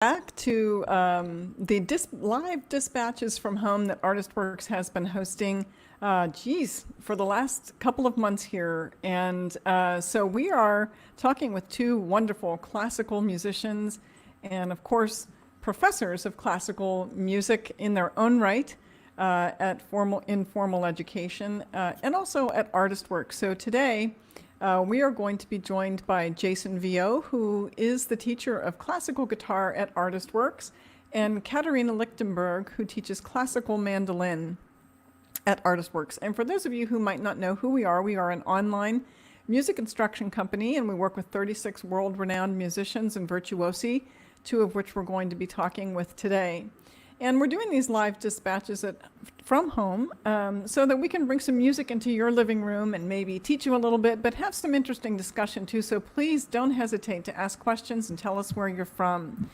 back to the live dispatches from home that ArtistWorks has been hosting, for the last couple of months here. And so we are talking with two wonderful classical musicians and, of course, professors of classical music in their own right at informal education and also at ArtistWorks. So today, we are going to be joined by Jason Vieaux, who is the teacher of classical guitar at ArtistWorks, and Caterina Lichtenberg, who teaches classical mandolin at ArtistWorks. And for those of you who might not know who we are an online music instruction company, and we work with 36 world-renowned musicians and virtuosi, two of which we're going to be talking with today. And we're doing these live dispatches from home so that we can bring some music into your living room and maybe teach you a little bit, but have some interesting discussion too. So please don't hesitate to ask questions and tell us where you're from.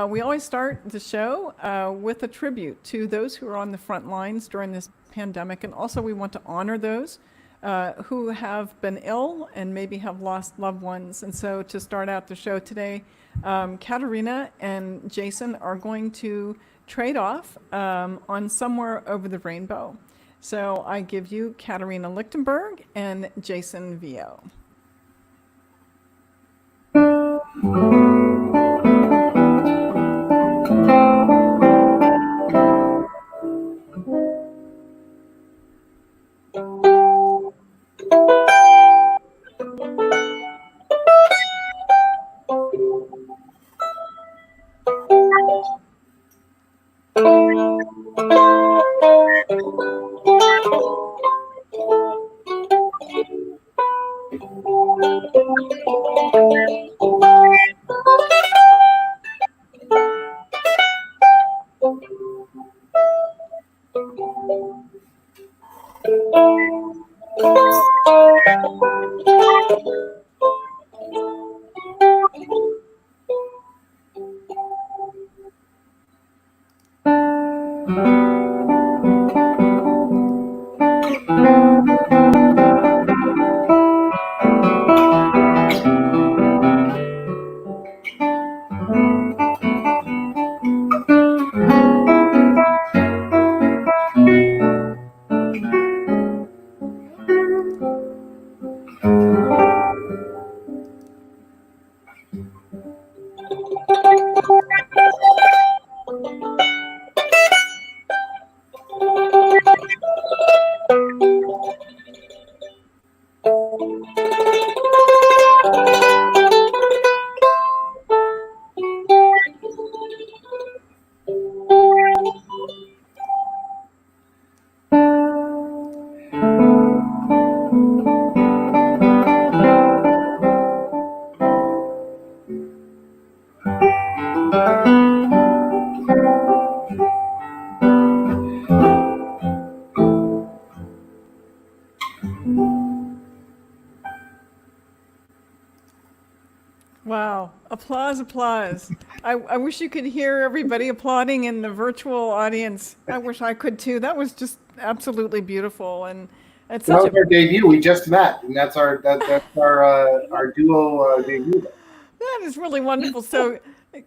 We always start the show with a tribute to those who are on the front lines during this pandemic. And also we want to honor those who have been ill and maybe have lost loved ones. And so to start out the show today, Caterina and Jason are going to trade off on Somewhere Over the Rainbow. So I give you Caterina Lichtenberg and Jason Vieaux. Wow, applause, applause. I wish you could hear everybody applauding in the virtual audience. I wish I could too. That was just absolutely beautiful. And it's That such was our debut. We just met, and that's our duo debut. That is really wonderful. So,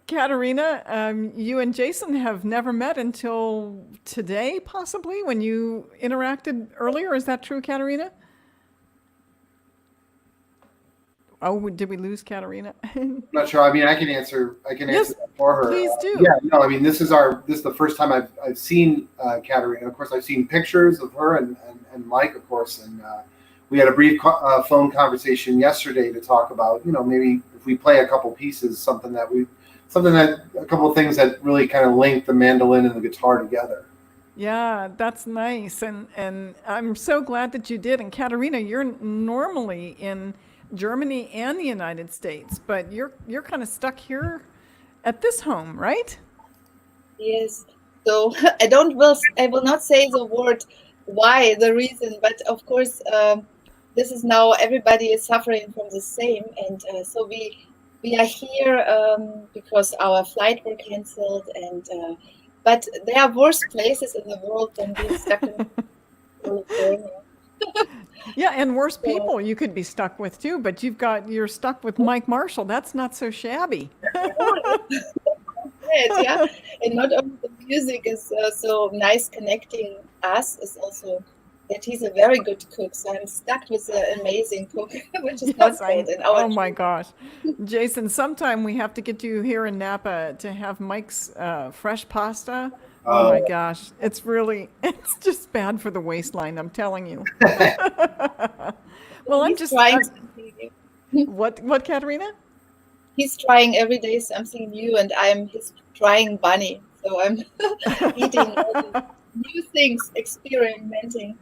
Caterina, you and Jason have never met until today, possibly, when you interacted earlier. Is that true, Caterina? Oh, did we lose Caterina? I'm not sure. I mean, I can answer. Yes, that for her. please do. Yeah, no. I mean, this is the first time I've seen Caterina. Of course, I've seen pictures of her and Mike, of course, and we had a brief phone conversation yesterday to talk about, maybe if we play a couple pieces, a couple of things that really kind of link the mandolin and the guitar together. Yeah, that's nice, and I'm so glad that you did. And Caterina, you're normally in Germany and the United States, but you're kind of stuck here at this home, right? Yes. So I will not say the word why, the reason, but of course this is now everybody is suffering from the same, and so we are here because our flight were cancelled, and but there are worse places in the world than being stuck in California. Yeah, and worse people you could be stuck with too, but you're stuck with Mike Marshall. That's not so shabby. said, yeah. And not only the music is so nice connecting us, is also that he's a very good cook. So I'm stuck with an amazing cook, which is not Yes, bad in our oh my children. gosh. Jason, sometime we have to get you here in Napa to have Mike's fresh pasta. Oh my gosh. It's just bad for the waistline, I'm telling you. Well, He's trying something new. what, Katerina? He's trying every day something new, and I'm his trying bunny. So I'm eating all the new things, experimenting.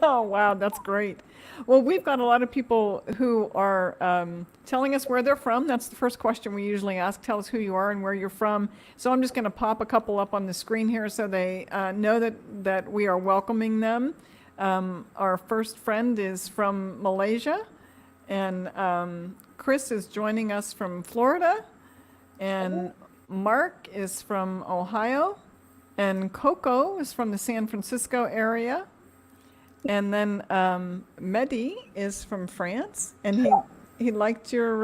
Oh, wow, that's great. Well, we've got a lot of people who are telling us where they're from. That's the first question we usually ask. Tell us who you are and where you're from. So I'm just going to pop a couple up on the screen here so they know that we are welcoming them. Our first friend is from Malaysia, and Chris is joining us from Florida, and Mark is from Ohio, and Coco is from the San Francisco area. And then Mehdi is from France, and he liked your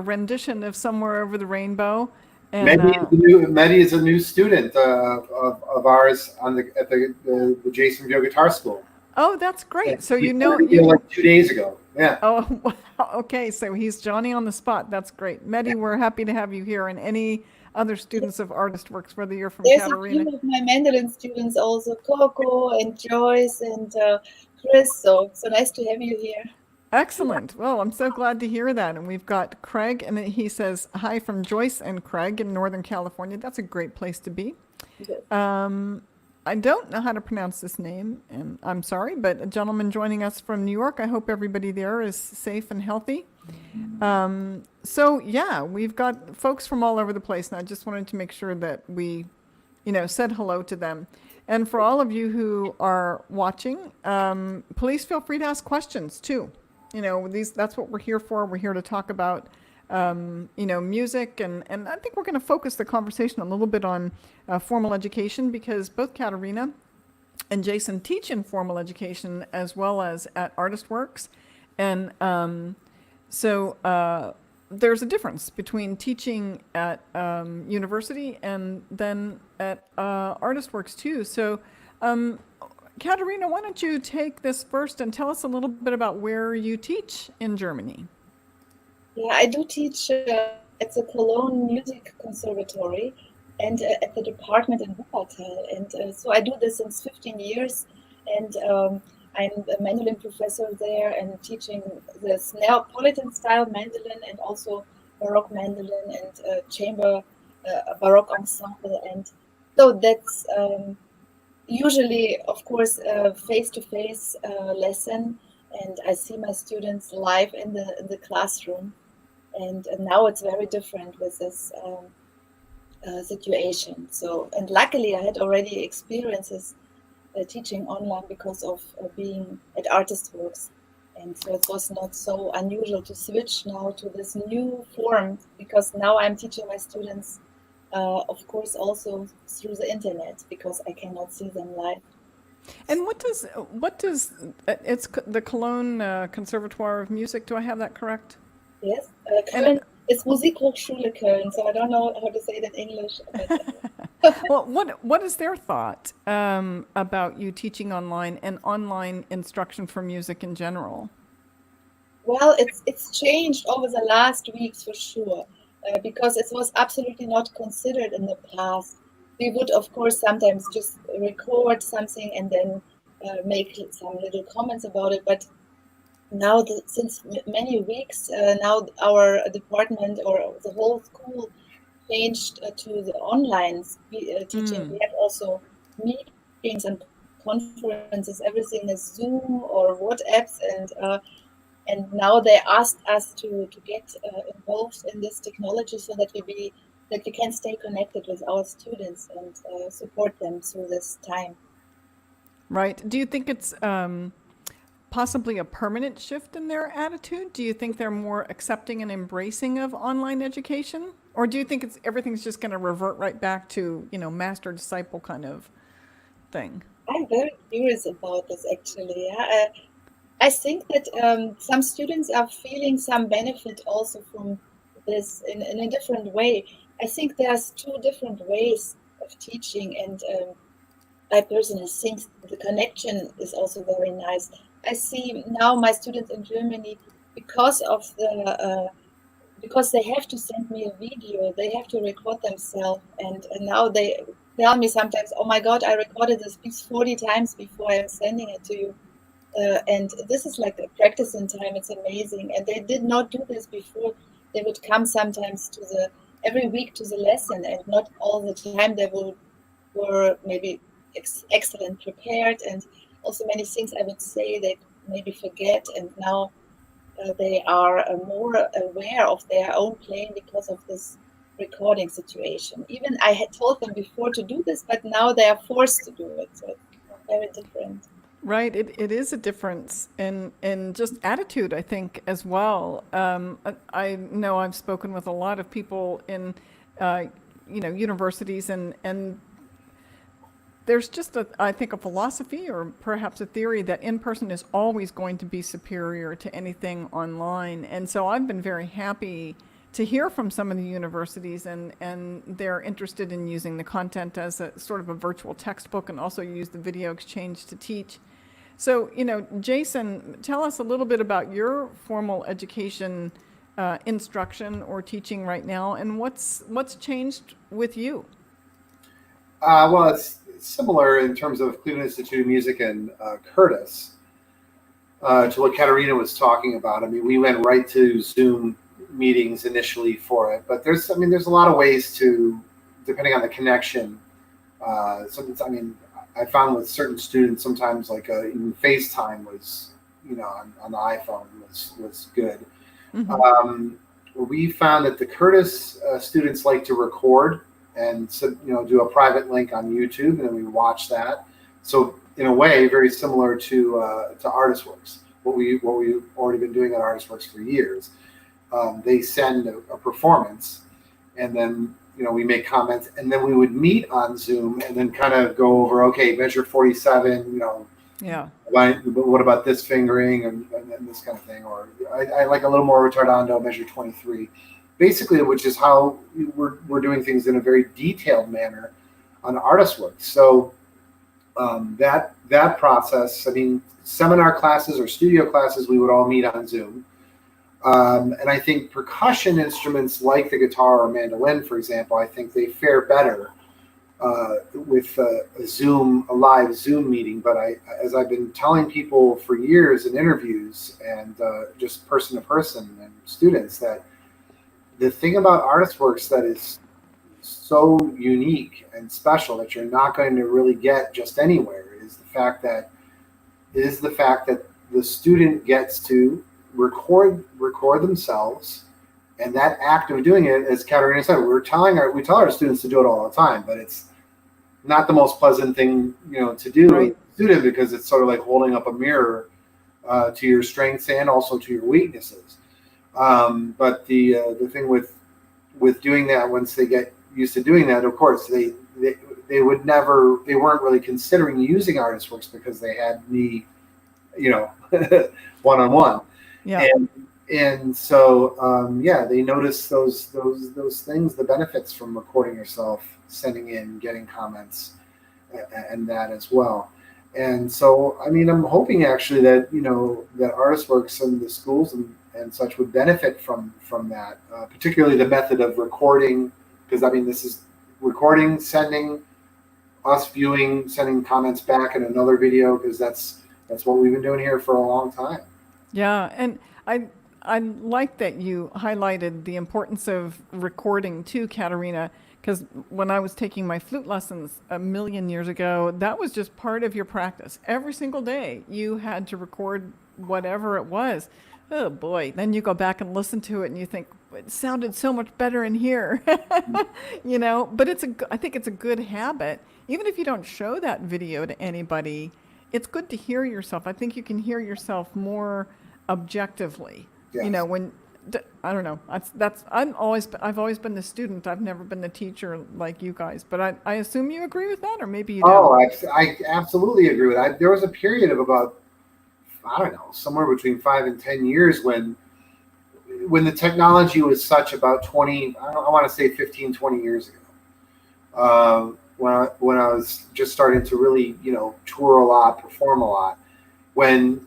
rendition of "Somewhere Over the Rainbow." And Mehdi is a new student of ours at the Jason Vieaux Guitar School. oh, that's great. So He you know started here you. like 2 days ago. Yeah. Oh, wow. Okay. So he's Johnny on the spot. That's great, Mehdi. We're happy to have you here, and any other students of ArtistWorks, whether you're from There's a Caterina. few of my mandolin students also, Coco and Joyce and Chris. So nice to have you here. Excellent. Well, I'm so glad to hear that. And we've got Craig, and he says hi from Joyce and Craig in Northern California. That's a great place to be. I don't know how to pronounce this name, and I'm sorry, but a gentleman joining us from New York. I hope everybody there is safe and healthy. So yeah, we've got folks from all over the place, and I just wanted to make sure that we, said hello to them. And for all of you who are watching, please feel free to ask questions too. That's what we're here for. We're here to talk about music, and I think we're going to focus the conversation a little bit on formal education, because both Caterina and Jason teach in formal education as well as at ArtistWorks. And so there's a difference between teaching at university and then at ArtistWorks too. So Caterina, why don't you take this first and tell us a little bit about where you teach in Germany? Yeah, I do teach at the Cologne Music Conservatory and at the department in Wuppertal. And so I do this since 15 years. And I'm a mandolin professor there and teaching the Neapolitan style mandolin and also Baroque mandolin and chamber Baroque ensemble. And so that's usually, of course, a face-to-face lesson. And I see my students live in the classroom. And now it's very different with this situation. So, and luckily I had already experiences teaching online because of being at ArtistWorks. And so it was not so unusual to switch now to this new form, because now I'm teaching my students, of course, also through the internet, because I cannot see them live. And what does it's the Cologne Conservatoire of Music? Do I have that correct? Yes, Köln, it's Musikhochschule Köln, so I don't know how to say it in English. Well, what is their thought about you teaching online and online instruction for music in general? Well, it's changed over the last weeks for sure, because it was absolutely not considered in the past. We would, of course, sometimes just record something and then make some little comments about it. But now, since many weeks, now our department or the whole school changed to the online teaching. We have also meetings and conferences. Everything is Zoom or WhatsApps, and now they asked us to get involved in this technology so that we can stay connected with our students and support them through this time. Right. Do you think it's possibly a permanent shift in their attitude? Do you think they're more accepting and embracing of online education? Or do you think everything's just going to revert right back to, master disciple kind of thing? I'm very curious about this, actually. I think that some students are feeling some benefit also from this in a different way. I think there's two different ways of teaching, and I personally think the connection is also very nice. I see now my students in Germany, because of because they have to send me a video, they have to record themselves, and now they tell me sometimes, "Oh my God, I recorded this piece 40 times before I'm sending it to you." And this is like a practice in time. It's amazing. And they did not do this before. They would come sometimes to every week to the lesson, and not all the time they were maybe excellent prepared, and also many things I would say they maybe forget. And now they are more aware of their own playing because of this recording situation. Even I had told them before to do this, but now they are forced to do it. So it's very different. Right. It is a difference in just attitude, I think, as well. I know I've spoken with a lot of people in, universities, and there's just I think, a philosophy or perhaps a theory that in person is always going to be superior to anything online. And so I've been very happy to hear from some of the universities, and they're interested in using the content as a sort of a virtual textbook, and also use the video exchange to teach. So, Jason, tell us a little bit about your formal education instruction or teaching right now, and what's changed with you? Well, it's similar in terms of Cleveland Institute of Music and Curtis to what Caterina was talking about. I mean, we went right to Zoom meetings initially for it, but there's a lot of ways to, depending on the connection. I found with certain students sometimes, like even FaceTime was, on the iPhone was good. Mm-hmm. We found that the Curtis students like to record and do a private link on YouTube, and then we watch that. So in a way, very similar to ArtistWorks, what we've already been doing at ArtistWorks for years. They send a performance, and then we make comments, and then we would meet on Zoom and then kind of go over, okay, measure 47, Yeah. what about this fingering and this kind of thing, or I like a little more retardando, measure 23, basically, which is how we're doing things in a very detailed manner on ArtistWorks. So that process, seminar classes or studio classes, we would all meet on Zoom. And I think percussion instruments like the guitar or mandolin, for example, I think they fare better with a live Zoom meeting. But as I've been telling people for years in interviews and just person to person and students, that the thing about ArtistWorks that is so unique and special that you're not going to really get just anywhere is the fact that the student gets to record themselves, and that act of doing it, as Caterina said, we tell our students to do it all the time, but it's not the most pleasant thing to do, right, as a student, because it's sort of like holding up a mirror to your strengths and also to your weaknesses. But the thing with doing that, once they get used to doing that, of course they weren't really considering using ArtistWorks because they had me one-on-one. Yeah. And so they notice those things, the benefits from recording yourself, sending in, getting comments, and that as well. And so I'm hoping actually that that ArtistWorks and the schools and such would benefit from that, particularly the method of recording, because this is recording, sending, us viewing, sending comments back in another video, because that's what we've been doing here for a long time. Yeah, and I like that you highlighted the importance of recording too, Caterina, because when I was taking my flute lessons a million years ago, that was just part of your practice. Every single day you had to record whatever it was. Oh boy, then you go back and listen to it and you think, it sounded so much better in here. But I think it's a good habit. Even if you don't show that video to anybody, it's good to hear yourself. I think you can hear yourself more objectively. Yes. I don't know. I've always been the student. I've never been the teacher like you guys. But I assume you agree with that, or maybe you don't. Oh, I absolutely agree with that. There was a period of about, I don't know, somewhere between 5 and 10 years when when the technology was such about 20, I want to say 15, 20 years ago, when I was just starting to really, tour a lot, perform a lot, when,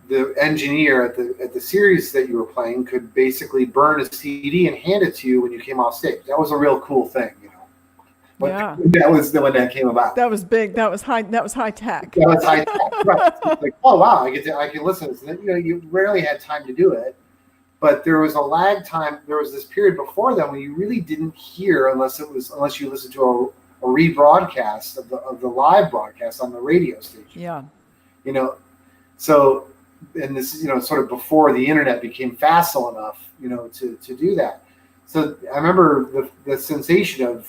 the engineer at the series that you were playing could basically burn a CD and hand it to you when you came off stage. That was a real cool thing, But Yeah. that was when that came about. That was big. That was high tech. That was high tech, right? So it's like, oh wow, I can listen to this. You rarely had time to do it, but there was a lag time. There was this period before then when you really didn't hear unless you listened to a rebroadcast of the live broadcast on the radio station. Yeah. So, and this sort of before the internet became facile enough, to do that. So I remember the sensation of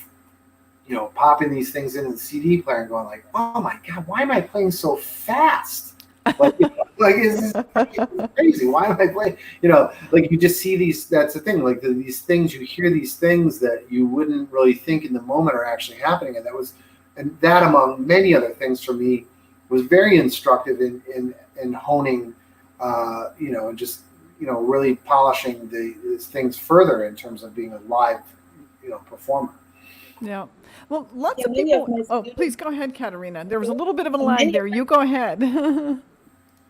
popping these things into the CD player and going like, oh my God, why am I playing so fast? Like it's crazy. Why am I playing? Like you just see these. That's the thing. Like these things, you hear these things that you wouldn't really think in the moment are actually happening, and that among many other things for me was very instructive in honing, and just really polishing these things further in terms of being a live, performer. Yeah. Well, lots Yeah, of many of people. my Oh, students- please go ahead, Caterina. There was a little bit of a lag Many there. You go ahead.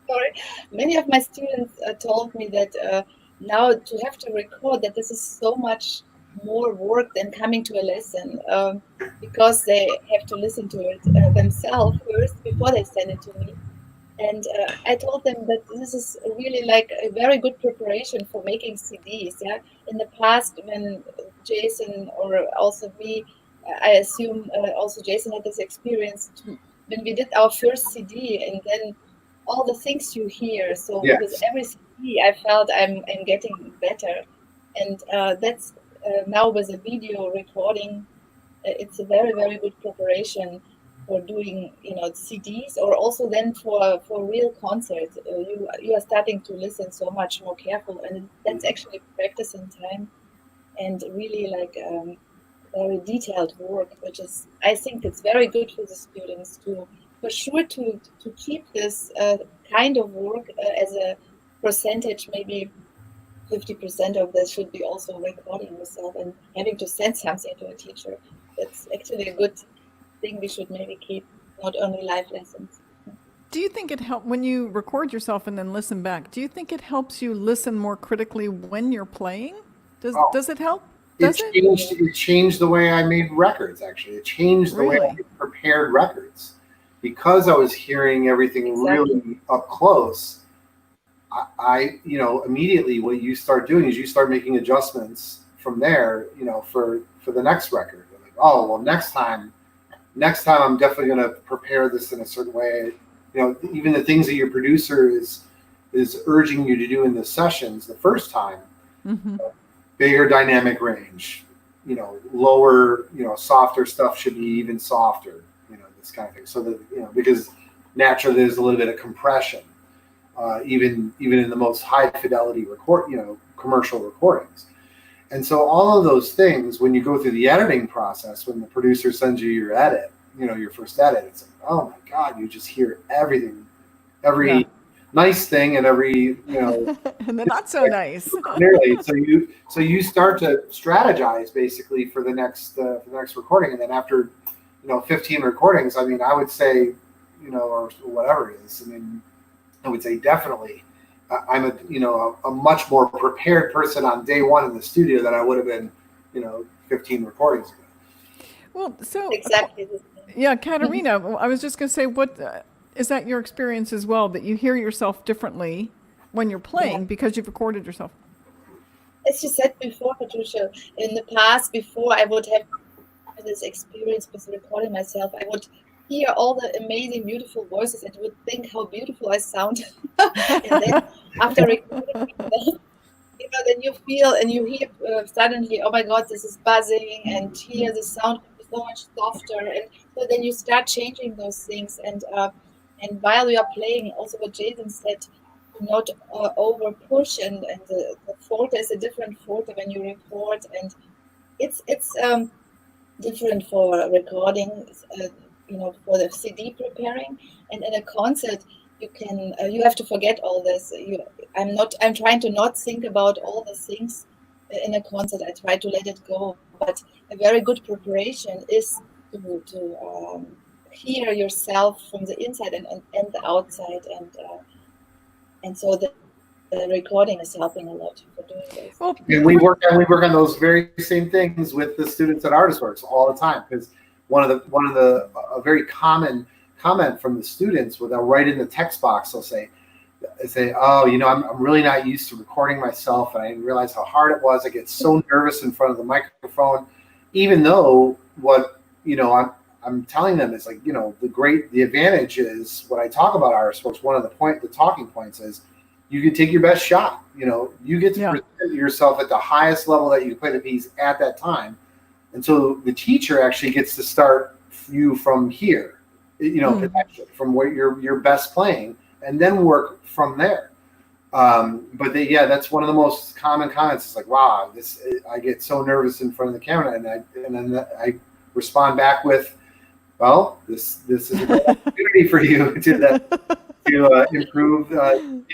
Sorry, many of my students told me that now to have to record that this is so much more work than coming to a lesson, because they have to listen to it themselves first before they send it to me. And I told them that this is really like a very good preparation for making CDs. Yeah, in the past, when Jason or also me, I assume also Jason had this experience when we did our first CD, and then all the things you hear. So with Yes. every CD, I felt I'm getting better, and that's now with a video recording. It's a very very good preparation for doing CDs, or also then for real concerts. You are starting to listen so much more careful, and that's actually practice in time and really like very detailed work, which is, I think it's very good for the students to for sure to keep this kind of work as a percentage. Maybe 50% of this should be also recording yourself and having to send something to a teacher. That's actually a good thing we should maybe keep, not only live lessons. Do you think it help when you record yourself and then listen back? Do you think it helps you listen more critically when you're playing? Does it help? Does it? It changed the way I made records. Actually, it changed the way I Really? prepared records because I was hearing everything really up close. I immediately what you start doing is you start making adjustments from there. For the next record. Like, oh well, next time I'm definitely going to prepare this in a certain way. Even the things that your producer is urging you to do in the sessions the first time. Mm-hmm. Bigger dynamic range, lower, softer stuff should be even softer, this kind of thing. So that, because naturally there's a little bit of compression, even in the most high fidelity commercial recordings. And so all of those things, when you go through the editing process, when the producer sends you your edit, your first edit, it's like, oh my God, you just hear everything, every nice thing and every, and the not so nice. clearly. So you start to strategize basically for the next recording. And then after, 15 recordings, I mean, I would say, or whatever it is, I mean, I would say definitely I'm a much more prepared person on day one in the studio than I would have been, 15 recordings ago. Well, so Exactly. yeah, Caterina, I was just going to say, what is that your experience as well, that you hear yourself differently when you're playing because you've recorded yourself? As you said before, Patricia, in the past, before I would have this experience with recording myself, I would hear all the amazing, beautiful voices and would think how beautiful I sound. And then after recording, then you feel and you hear suddenly, oh my God, this is buzzing, and here the sound is so much softer. And so then you start changing those things. And while you are playing, also what Jason said, to not over push, and the forte is a different forte when you record, and it's different for recording, for the CD preparing, and in a concert you can you have to forget all this. I'm trying to not think about all the things in a concert. I try to let it go. But a very good preparation is to hear yourself from the inside and the outside, and so the recording is helping a lot for doing this. Well, And we work on those very same things with the students at ArtistWorks all the time, because one of the a very common comment from the students, where they'll write in the text box, they'll say, oh, I'm really not used to recording myself, and I didn't realize how hard it was. I get so nervous in front of the microphone, even though what I'm telling them is, like, the advantage is, what I talk about ArtistWorks, one of the talking points is, you can take your best shot. You get to present yourself at the highest level that you can play the piece at that time. And so the teacher actually gets to start you from here, potentially from where you're best playing, and then work from there. But that's one of the most common comments. It's like, wow, I get so nervous in front of the camera, and then I respond back with, well, this is a great opportunity for you to improve.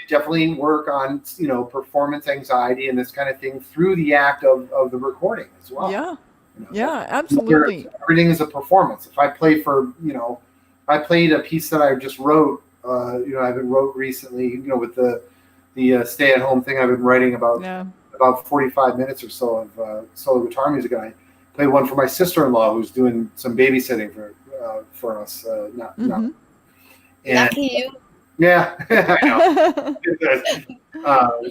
Definitely work on performance anxiety and this kind of thing through the act of the recording as well. Yeah, absolutely. Everything is a performance. If I play I played a piece that I just wrote. I've been wrote recently. With the stay-at-home thing, I've been writing about 45 minutes or so of solo guitar music. And I played one for my sister-in-law, who's doing some babysitting for us. And, lucky you. Yeah, I know.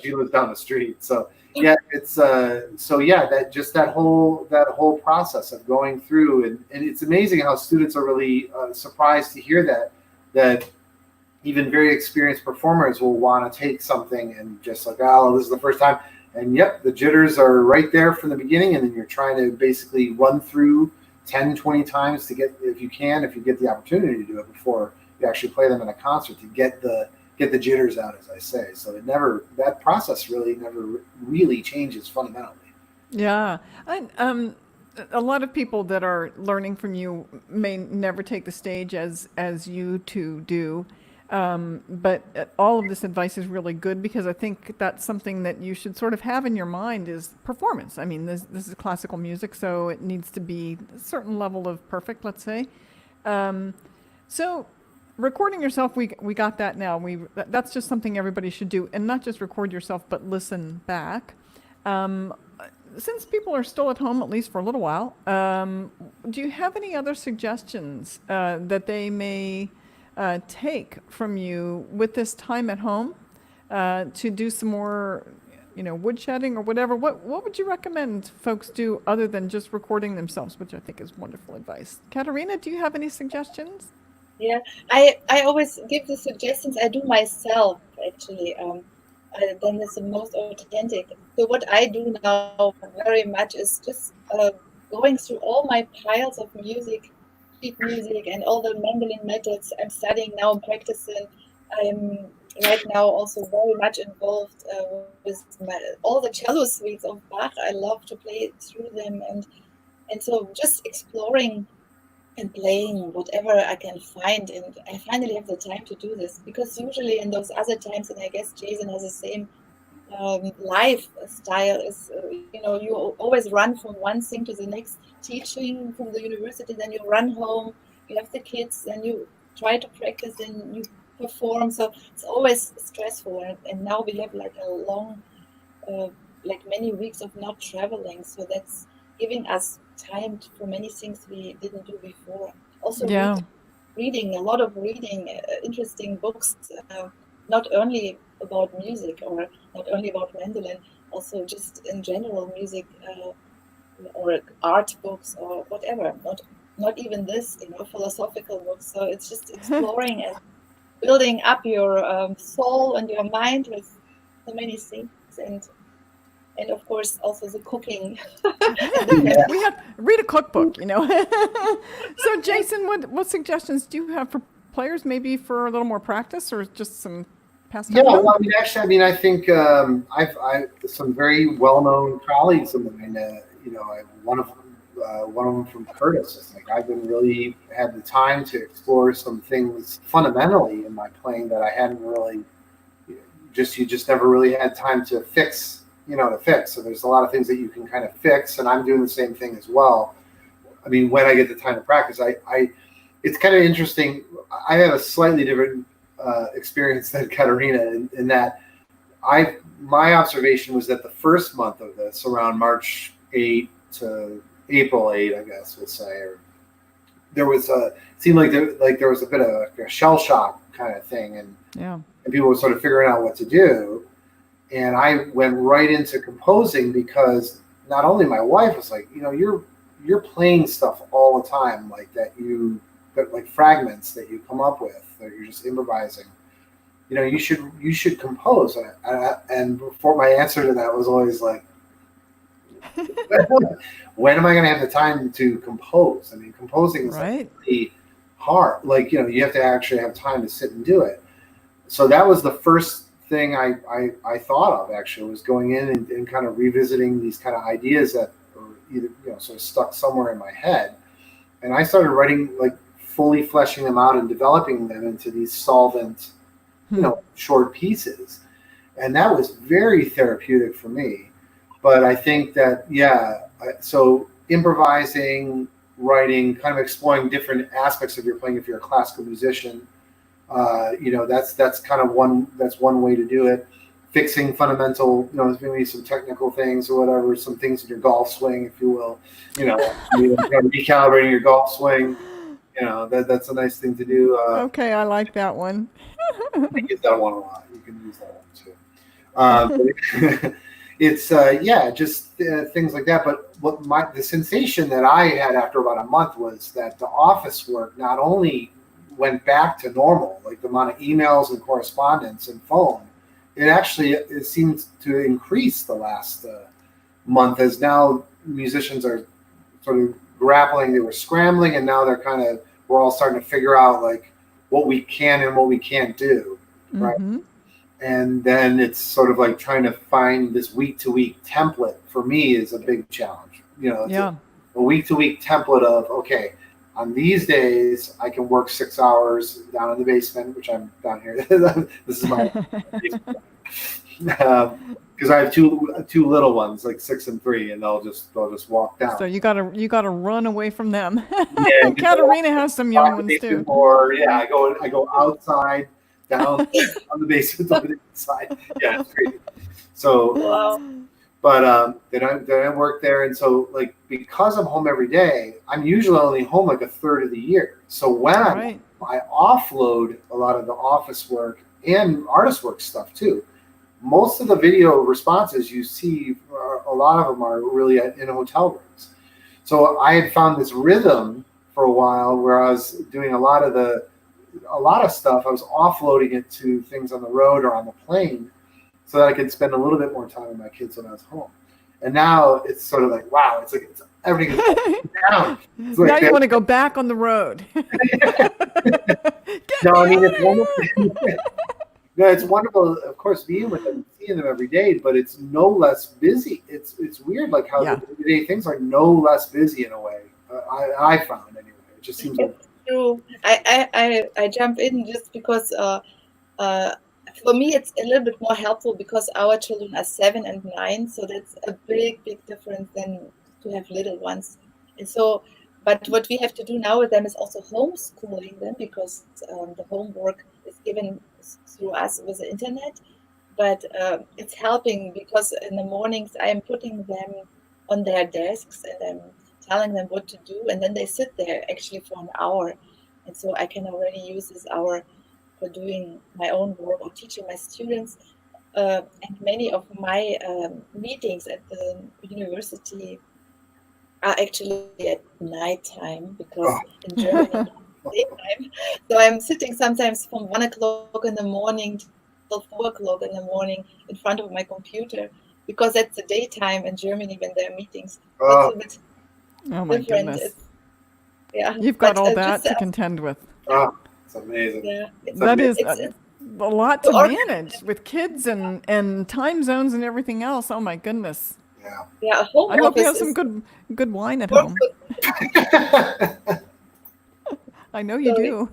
She lives down the street, so yeah, it's that whole process of going through, and it's amazing how students are really surprised to hear that even very experienced performers will want to take something and just like, oh, this is the first time, and yep, the jitters are right there from the beginning, and then you're trying to basically run through 10, 20 times to get, if you get the opportunity to do it before you actually play them in a concert, to get the jitters out, as I say. So that process really never really changes fundamentally. Yeah. A lot of people that are learning from you may never take the stage as you two do. But all of this advice is really good, because I think that's something that you should sort of have in your mind is performance. I mean, this is classical music, so it needs to be a certain level of perfect, let's say. So recording yourself, we got that now. That's just something everybody should do, and not just record yourself, but listen back. Since people are still at home, at least for a little while, do you have any other suggestions that they may take from you with this time at home to do some more, woodshedding or whatever? What would you recommend folks do other than just recording themselves, which I think is wonderful advice? Caterina, do you have any suggestions? Yeah, I always give the suggestions I do myself, actually. Then it's the most authentic. So what I do now very much is just going through all my piles of music, sheet music, and all the mandolin methods I'm studying now and practicing. I'm right now also very much involved with all the cello suites of Bach. I love to play through them, and so just exploring and playing whatever I can find, and I finally have the time to do this, because usually in those other times, and I guess Jason has the same lifestyle, is you always run from one thing to the next, teaching from the university, then you run home, you have the kids, then you try to practice, then you perform, so it's always stressful, and now we have like a long like many weeks of not traveling, so that's giving us time for many things we didn't do before. Also, reading a lot of interesting books, not only about music or not only about mandolin, also just in general music or art books or whatever. Not even this, philosophical books. So it's just exploring and building up your soul and your mind with so many things, and of course also the cooking. We have read a cookbook, So Jason, what suggestions do you have for players, maybe for a little more practice or just some pastime? Yeah, well, I think I've some very well-known colleagues of mine. One of them, one of them from Curtis. It's like I've been really had the time to explore some things fundamentally in my playing that I hadn't really you just never really had time to fix. So there's a lot of things that you can kind of fix, and I'm doing the same thing as well. I mean, when I get the time to practice, it's kind of interesting. I have a slightly different experience than Caterina in that my observation was that the first month of this, around March 8 to April 8, I guess we'll say, or there was it seemed like there was a bit of a shell shock kind of thing, and people were sort of figuring out what to do. And I went right into composing because not only my wife was like, you're playing stuff all the time, like like fragments that you come up with, that you're just improvising. You should compose. And before, my answer to that was always like, when am I going to have the time to compose? I mean, composing is really hard. Like, you have to actually have time to sit and do it. So that was the first thing I thought of, actually, was going in and kind of revisiting these kind of ideas that were either sort of stuck somewhere in my head, and I started writing, like fully fleshing them out and developing them into these solvent short pieces, and that was very therapeutic for me. But I think that so improvising, writing, kind of exploring different aspects of your playing if you're a classical musician. That's kind of one way to do it. Fixing fundamental, maybe some technical things or whatever, some things in your golf swing, if you will. Recalibrating your golf swing. That's a nice thing to do. Okay, I like that one. I use that one a lot. You can use that one too. It's just things like that. But the sensation that I had after about a month was that the office work not only went back to normal, like the amount of emails and correspondence and phone, it seems to increase the last month, as now musicians are sort of grappling. They were scrambling, and now we're all starting to figure out like what we can and what we can't do, right? Mm-hmm. And then it's sort of like trying to find this week-to-week template for me is a big challenge. A week-to-week template of, okay, on these days, I can work 6 hours down in the basement, which I'm down here. This is my basement. Because I have two little ones, like 6 and 3, and they'll just walk down. So you gotta run away from them. Yeah, Caterina has some young ones too. Or I go outside, down on the basement on the inside. Yeah, it's crazy. So. Wow. But then I work there, and so like because I'm home every day, I'm usually only home like a third of the year. So when I offload a lot of the office work and ArtistWorks stuff too. Most of the video responses you see, a lot of them are really in hotel rooms. So I had found this rhythm for a while where I was doing a lot of stuff. I was offloading it to things on the road or on the plane, so that I could spend a little bit more time with my kids when I was home. And now it's sort of like, wow, it's everything is down. It's like, now you want to go back on the road. No, I mean, it's wonderful. No, it's wonderful, of course, being with them, seeing them every day, but it's no less busy. It's weird, like how the day-to-day things are no less busy in a way. I found anyway. It just seems like true. I jump in just because for me it's a little bit more helpful because our children are 7 and 9, so that's a big difference than to have little ones. And so, but what we have to do now with them is also homeschooling them because the homework is given through us with the internet. But it's helping because in the mornings I am putting them on their desks and I'm telling them what to do, and then they sit there actually for an hour, and so I can already use this hour for doing my own work or teaching my students. And many of my meetings at the university are actually at nighttime because in Germany it's daytime. So I'm sitting sometimes from 1 o'clock in the morning till 4 o'clock in the morning in front of my computer because that's the daytime in Germany when there are meetings. Oh, it's oh my different. goodness. Yeah, you've got all that to contend with. oh, it's amazing. Yeah, That is it's a lot to manage with kids and time zones and everything else. Oh my goodness. Yeah. Yeah, a home I hope you office have some good wine at works home. with, I know you sorry. do.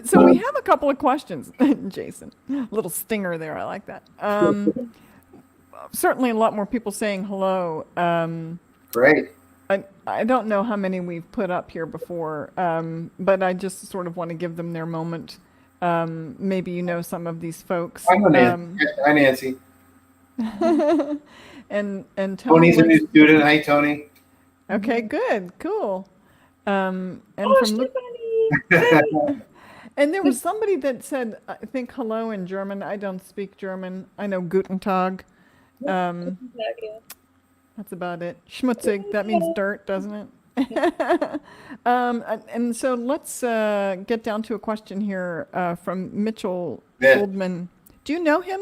So we have a couple of questions, Jason. Little stinger there. I like that. Certainly a lot more people saying hello. Great. I don't know how many we've put up here before, but I just sort of want to give them their moment. Maybe you know some of these folks. I know Nancy. Hi, Nancy. And Tony Tony's a writes, new student. Hi, Tony. okay, good, cool. And Oh, from Luke, Stephanie! Hey! and there was somebody that said, I think hello in German. I don't speak German. I know Guten Tag. Um, That's about it. Schmutzig, that means dirt, doesn't it? And so let's get down to a question here from Mitchell Yeah. Schuldman. Do you know him?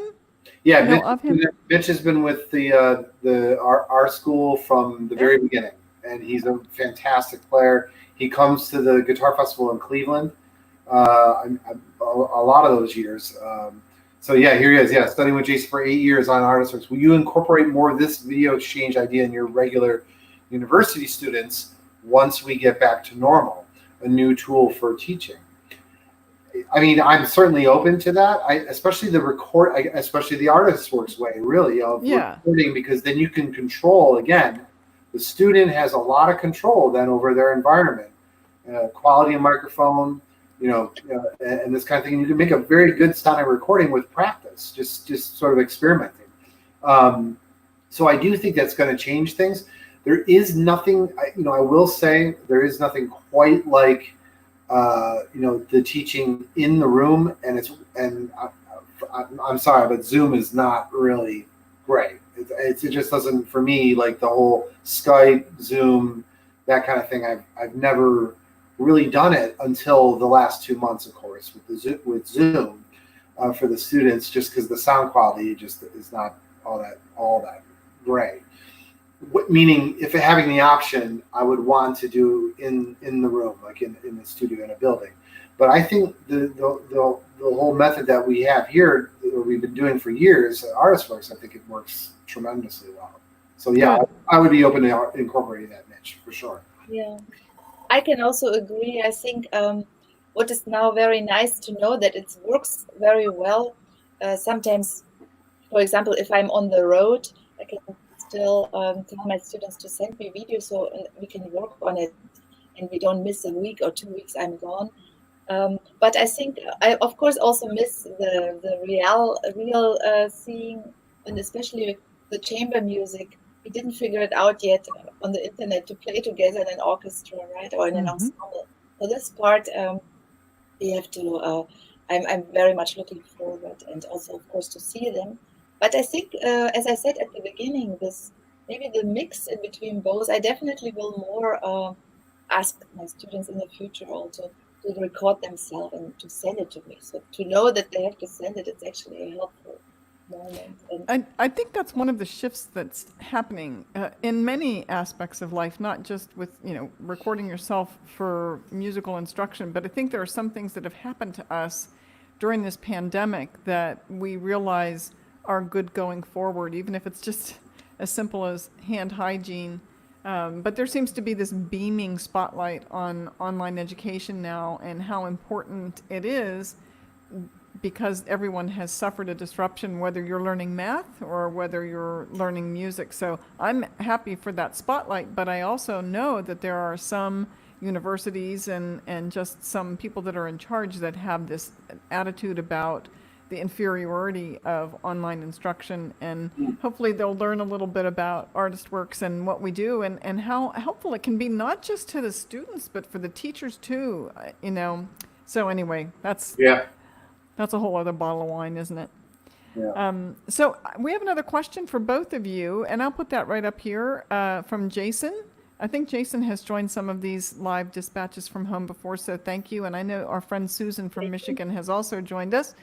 Yeah, Know of him? Mitch has been with our school from the very beginning, and he's a fantastic player. He comes to the guitar festival in Cleveland a lot of those years. So yeah, here he is. Yeah, studying with Jason for 8 years on ArtistWorks. Will you incorporate more of this video exchange idea in your regular university students once we get back to normal? A new tool for teaching. I mean, I'm certainly open to that. Especially the ArtistWorks way, really, of recording, because then you can control again. The student has a lot of control then over their environment, quality of microphone, and this kind of thing. You can make a very good sounding recording with practice, just sort of experimenting. So I do think that's going to change things. There is nothing, I will say, there is nothing quite like the teaching in the room, and I'm sorry, but Zoom is not really great. It just doesn't, for me, like the whole Skype, Zoom, that kind of thing. I've never really done it until the last 2 months, of course, with Zoom for the students, just because the sound quality just is not all that great. Meaning, if having the option, I would want to do in the room, like in the studio in a building. But I think the whole method that we have here, that we've been doing for years at ArtistWorks, I think it works tremendously well. So yeah, I would be open to incorporating that niche for sure. Yeah, I can also agree. I think what is now very nice to know that it works very well. Sometimes, for example, if I'm on the road, I can still tell my students to send me videos so we can work on it, and we don't miss a week or 2 weeks I'm gone. But I think I, of course, also miss the real seeing, and especially the chamber music. We didn't figure it out yet on the internet to play together in an orchestra, right, or in an ensemble. So this part we have to. I'm very much looking forward, and also, of course, to see them. But I think, as I said at the beginning, maybe the mix in between both. I definitely will more ask my students in the future also to record themselves and to send it to me. So to know that they have to send it, it's actually a helpful moment. And I think that's one of the shifts that's happening in many aspects of life, not just with, recording yourself for musical instruction, but I think there are some things that have happened to us during this pandemic that we realize are good going forward, even if it's just as simple as hand hygiene. But there seems to be this beaming spotlight on online education now, and how important it is, because everyone has suffered a disruption, whether you're learning math or whether you're learning music. So I'm happy for that spotlight, but I also know that there are some universities and just some people that are in charge that have this attitude about the inferiority of online instruction, and hopefully they'll learn a little bit about ArtistWorks and what we do, and how helpful it can be, not just to the students, but for the teachers too, So anyway, that's a whole other bottle of wine, isn't it? Yeah. So we have another question for both of you, and I'll put that right up here from Jason. I think Jason has joined some of these live dispatches from home before, so thank you. And I know our friend Susan from Michigan has also joined us.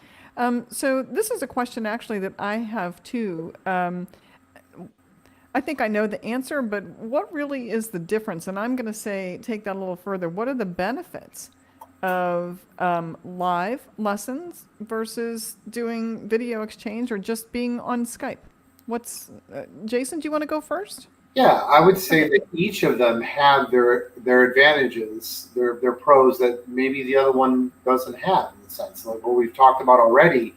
So this is a question actually that I have too. I think I know the answer, but what really is the difference? And I'm going to take that a little further. What are the benefits of live lessons versus doing video exchange or just being on Skype? What's Jason? Do you want to go first? Yeah, I would say that each of them have their advantages, their pros that maybe the other one doesn't have, in the sense like what we've talked about already.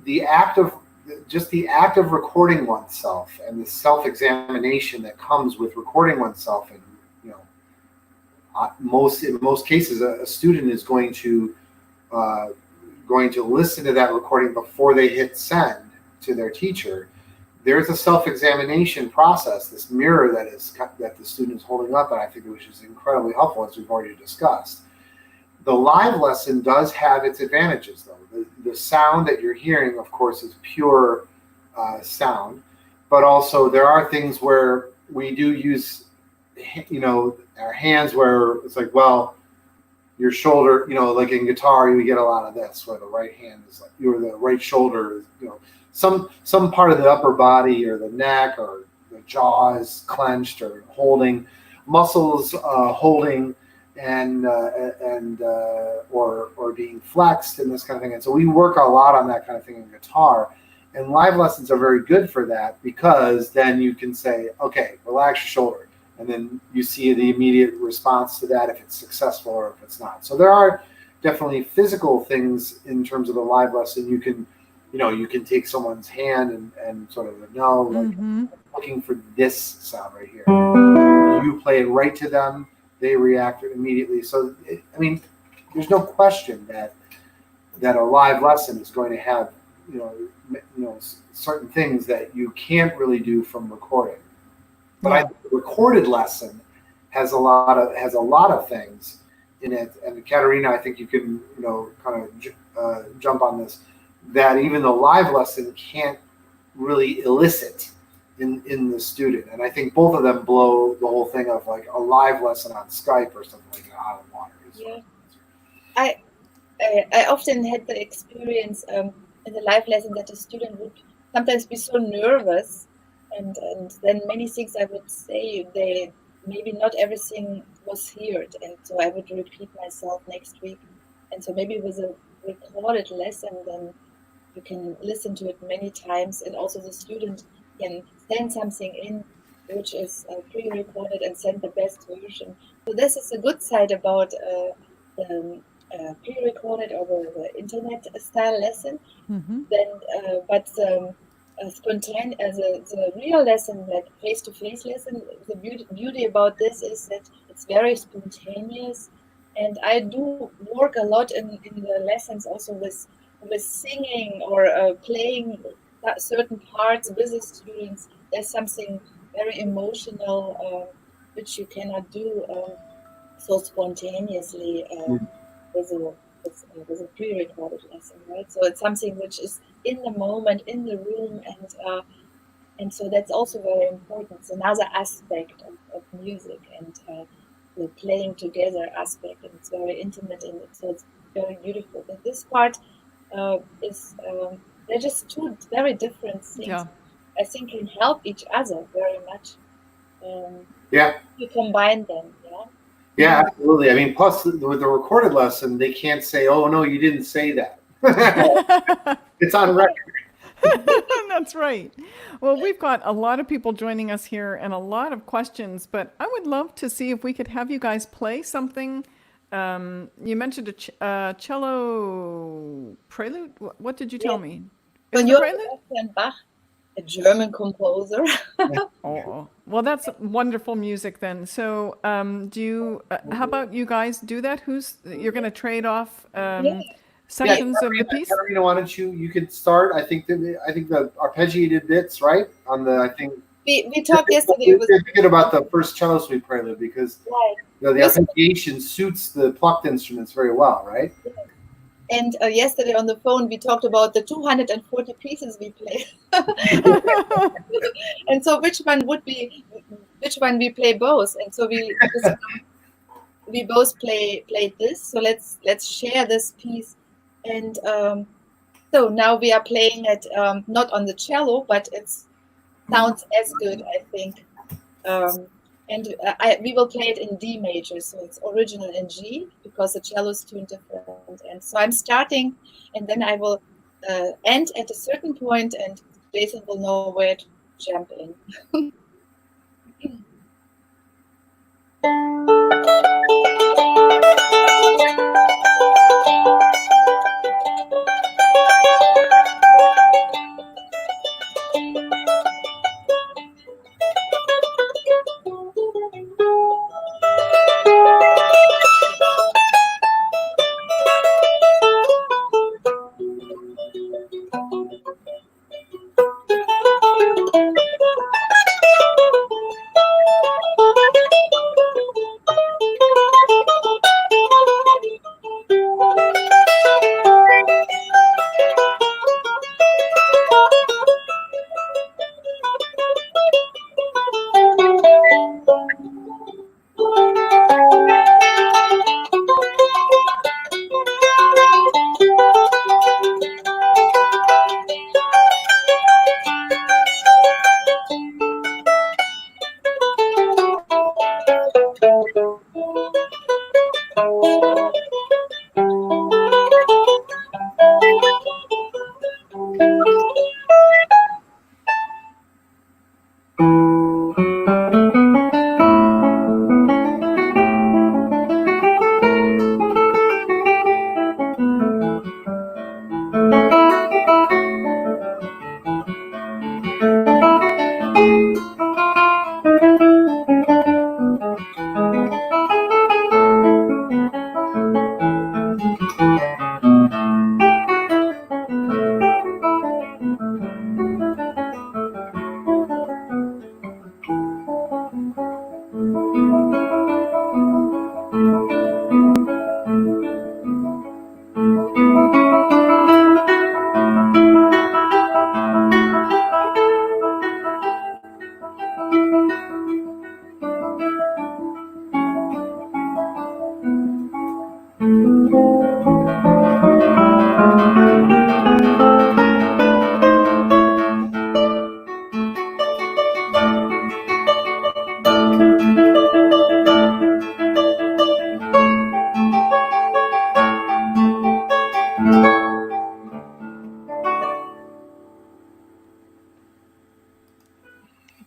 The act of just the act of recording oneself and the self-examination that comes with recording oneself, and you know, in most cases, a student is uh, going to listen to that recording before they hit send to their teacher. There's a self-examination process, this mirror that the student is holding up, and I think which is incredibly helpful, as we've already discussed. The live lesson does have its advantages, though. The sound that you're hearing, of course, is pure sound, but also there are things where we do use, our hands, where it's like, well, your shoulder, like in guitar, you get a lot of this, where the right hand is like, or the right shoulder is, some part of the upper body or the neck or the jaw is clenched or holding, muscles holding and or being flexed and this kind of thing. And so we work a lot on that kind of thing in guitar. And live lessons are very good for that, because then you can say, okay, relax your shoulder. And then you see the immediate response to that, if it's successful or if it's not. So there are definitely physical things in terms of the live lesson. You can take someone's hand and sort of know, like, looking for this sound right here. You play it right to them, they react immediately. So, there's no question that a live lesson is going to have, certain things that you can't really do from recording. But I think the recorded lesson has a lot of things in it. And Caterina, I think you can, kind of jump on this, that even the live lesson can't really elicit in the student. And I think both of them blow the whole thing of like a live lesson on Skype or something like that out of water. Yeah. I often had the experience in the live lesson that the student would sometimes be so nervous, and then many things I would say, they maybe not everything was heard, and so I would repeat myself next week. And so maybe with a recorded lesson, then you can listen to it many times, and also the student can send something in which is pre-recorded and send the best version. So this is a good side about the pre-recorded or the internet style lesson. Then, but spontaneous, the real lesson, like face-to-face lesson, the beauty about this is that it's very spontaneous. And I do work a lot in the lessons also with singing or playing certain parts with the students. There's something very emotional which you cannot do so spontaneously with a pre-recorded lesson, right? So it's something which is in the moment, in the room, and so that's also very important. It's another aspect of music and the playing together aspect, and it's very intimate, and so it's very beautiful. But this part is they're just two very different things. Yeah. I think can help each other very much. Yeah. You combine them, yeah. Yeah, absolutely. I mean, plus with the recorded lesson, they can't say, "Oh no, you didn't say that." It's on record. That's right. Well, we've got a lot of people joining us here and a lot of questions, but I would love to see if we could have you guys play something. You mentioned a cello prelude. What did you tell me? Is it a prelude? Bach, a German composer. Oh, well, that's wonderful music then. So, do you? How about you guys do that? You're going to trade off sections of the piece? Caterina, why don't you could start? I think the arpeggiated bits, right? We talked yesterday. We're thinking about the first cello suite prelude, because the arpeggiation suits the plucked instruments very well, right? And yesterday on the phone, we talked about the 240 pieces we play. And so which one we play both? And so we both played this. So let's share this piece. And so now we are playing it not on the cello, but it sounds as good, I think. And we will play it in D major, so it's original in G, because the cello is tuned different. And so I'm starting, and then I will end at a certain point and Jason will know where to jump in.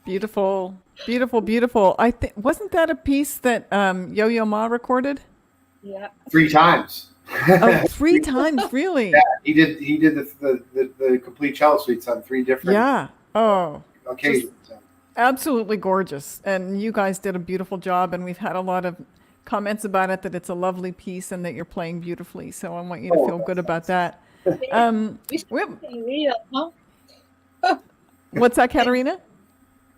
Beautiful, beautiful, beautiful. I think wasn't that a piece that Yo-Yo Ma recorded? Yeah. 3 times. Oh, 3 times, really? Yeah, he did the complete cello suites on 3 different Yeah. Oh, occasions. absolutely gorgeous. And you guys did a beautiful job, and we've had a lot of comments about it that it's a lovely piece and that you're playing beautifully. So I want you to feel good about that. We should we- meet in real, huh? What's that, Caterina?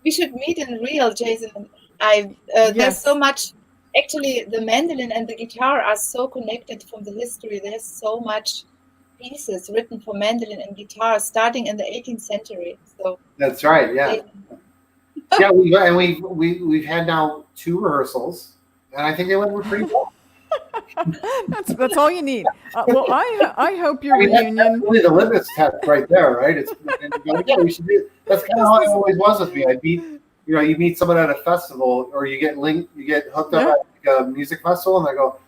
We should meet in real, Jason. There's Yes. so much. Actually, the mandolin and the guitar are so connected from the history. There's so much pieces written for mandolin and guitar starting in the 18th century. So That's right. Yeah. Yeah. We've had now 2 rehearsals, and I think they went pretty well. That's all you need. Well, I hope your reunion. That's really the litmus test right there, right? It's and you go, yeah, we should do. That's kind of how it always was with me. You meet someone at a festival, or you get hooked up at a music festival, and they go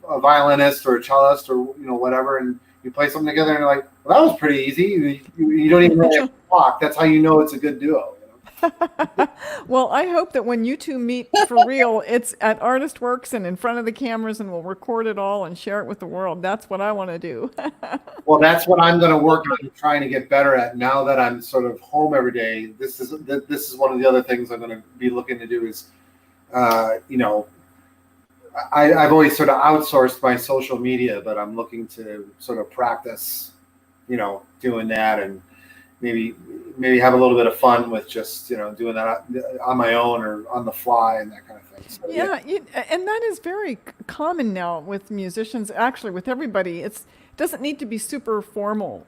a violinist or a cellist or whatever, and you play something together, and you're like, well, that was pretty easy. You don't even really have to talk. That's how you know it's a good duo. Well, I hope that when you two meet for real, it's at ArtistWorks and in front of the cameras, and we'll record it all and share it with the world. That's what I want to do. Well, that's what I'm going to work on trying to get better at now that I'm sort of home every day. This is one of the other things I'm going to be looking to do is, I've always sort of outsourced my social media, but I'm looking to sort of practice, doing that and maybe have a little bit of fun with just doing that on my own or on the fly and that kind of thing. So, and that is very common now with musicians. Actually, with everybody, it doesn't need to be super formal.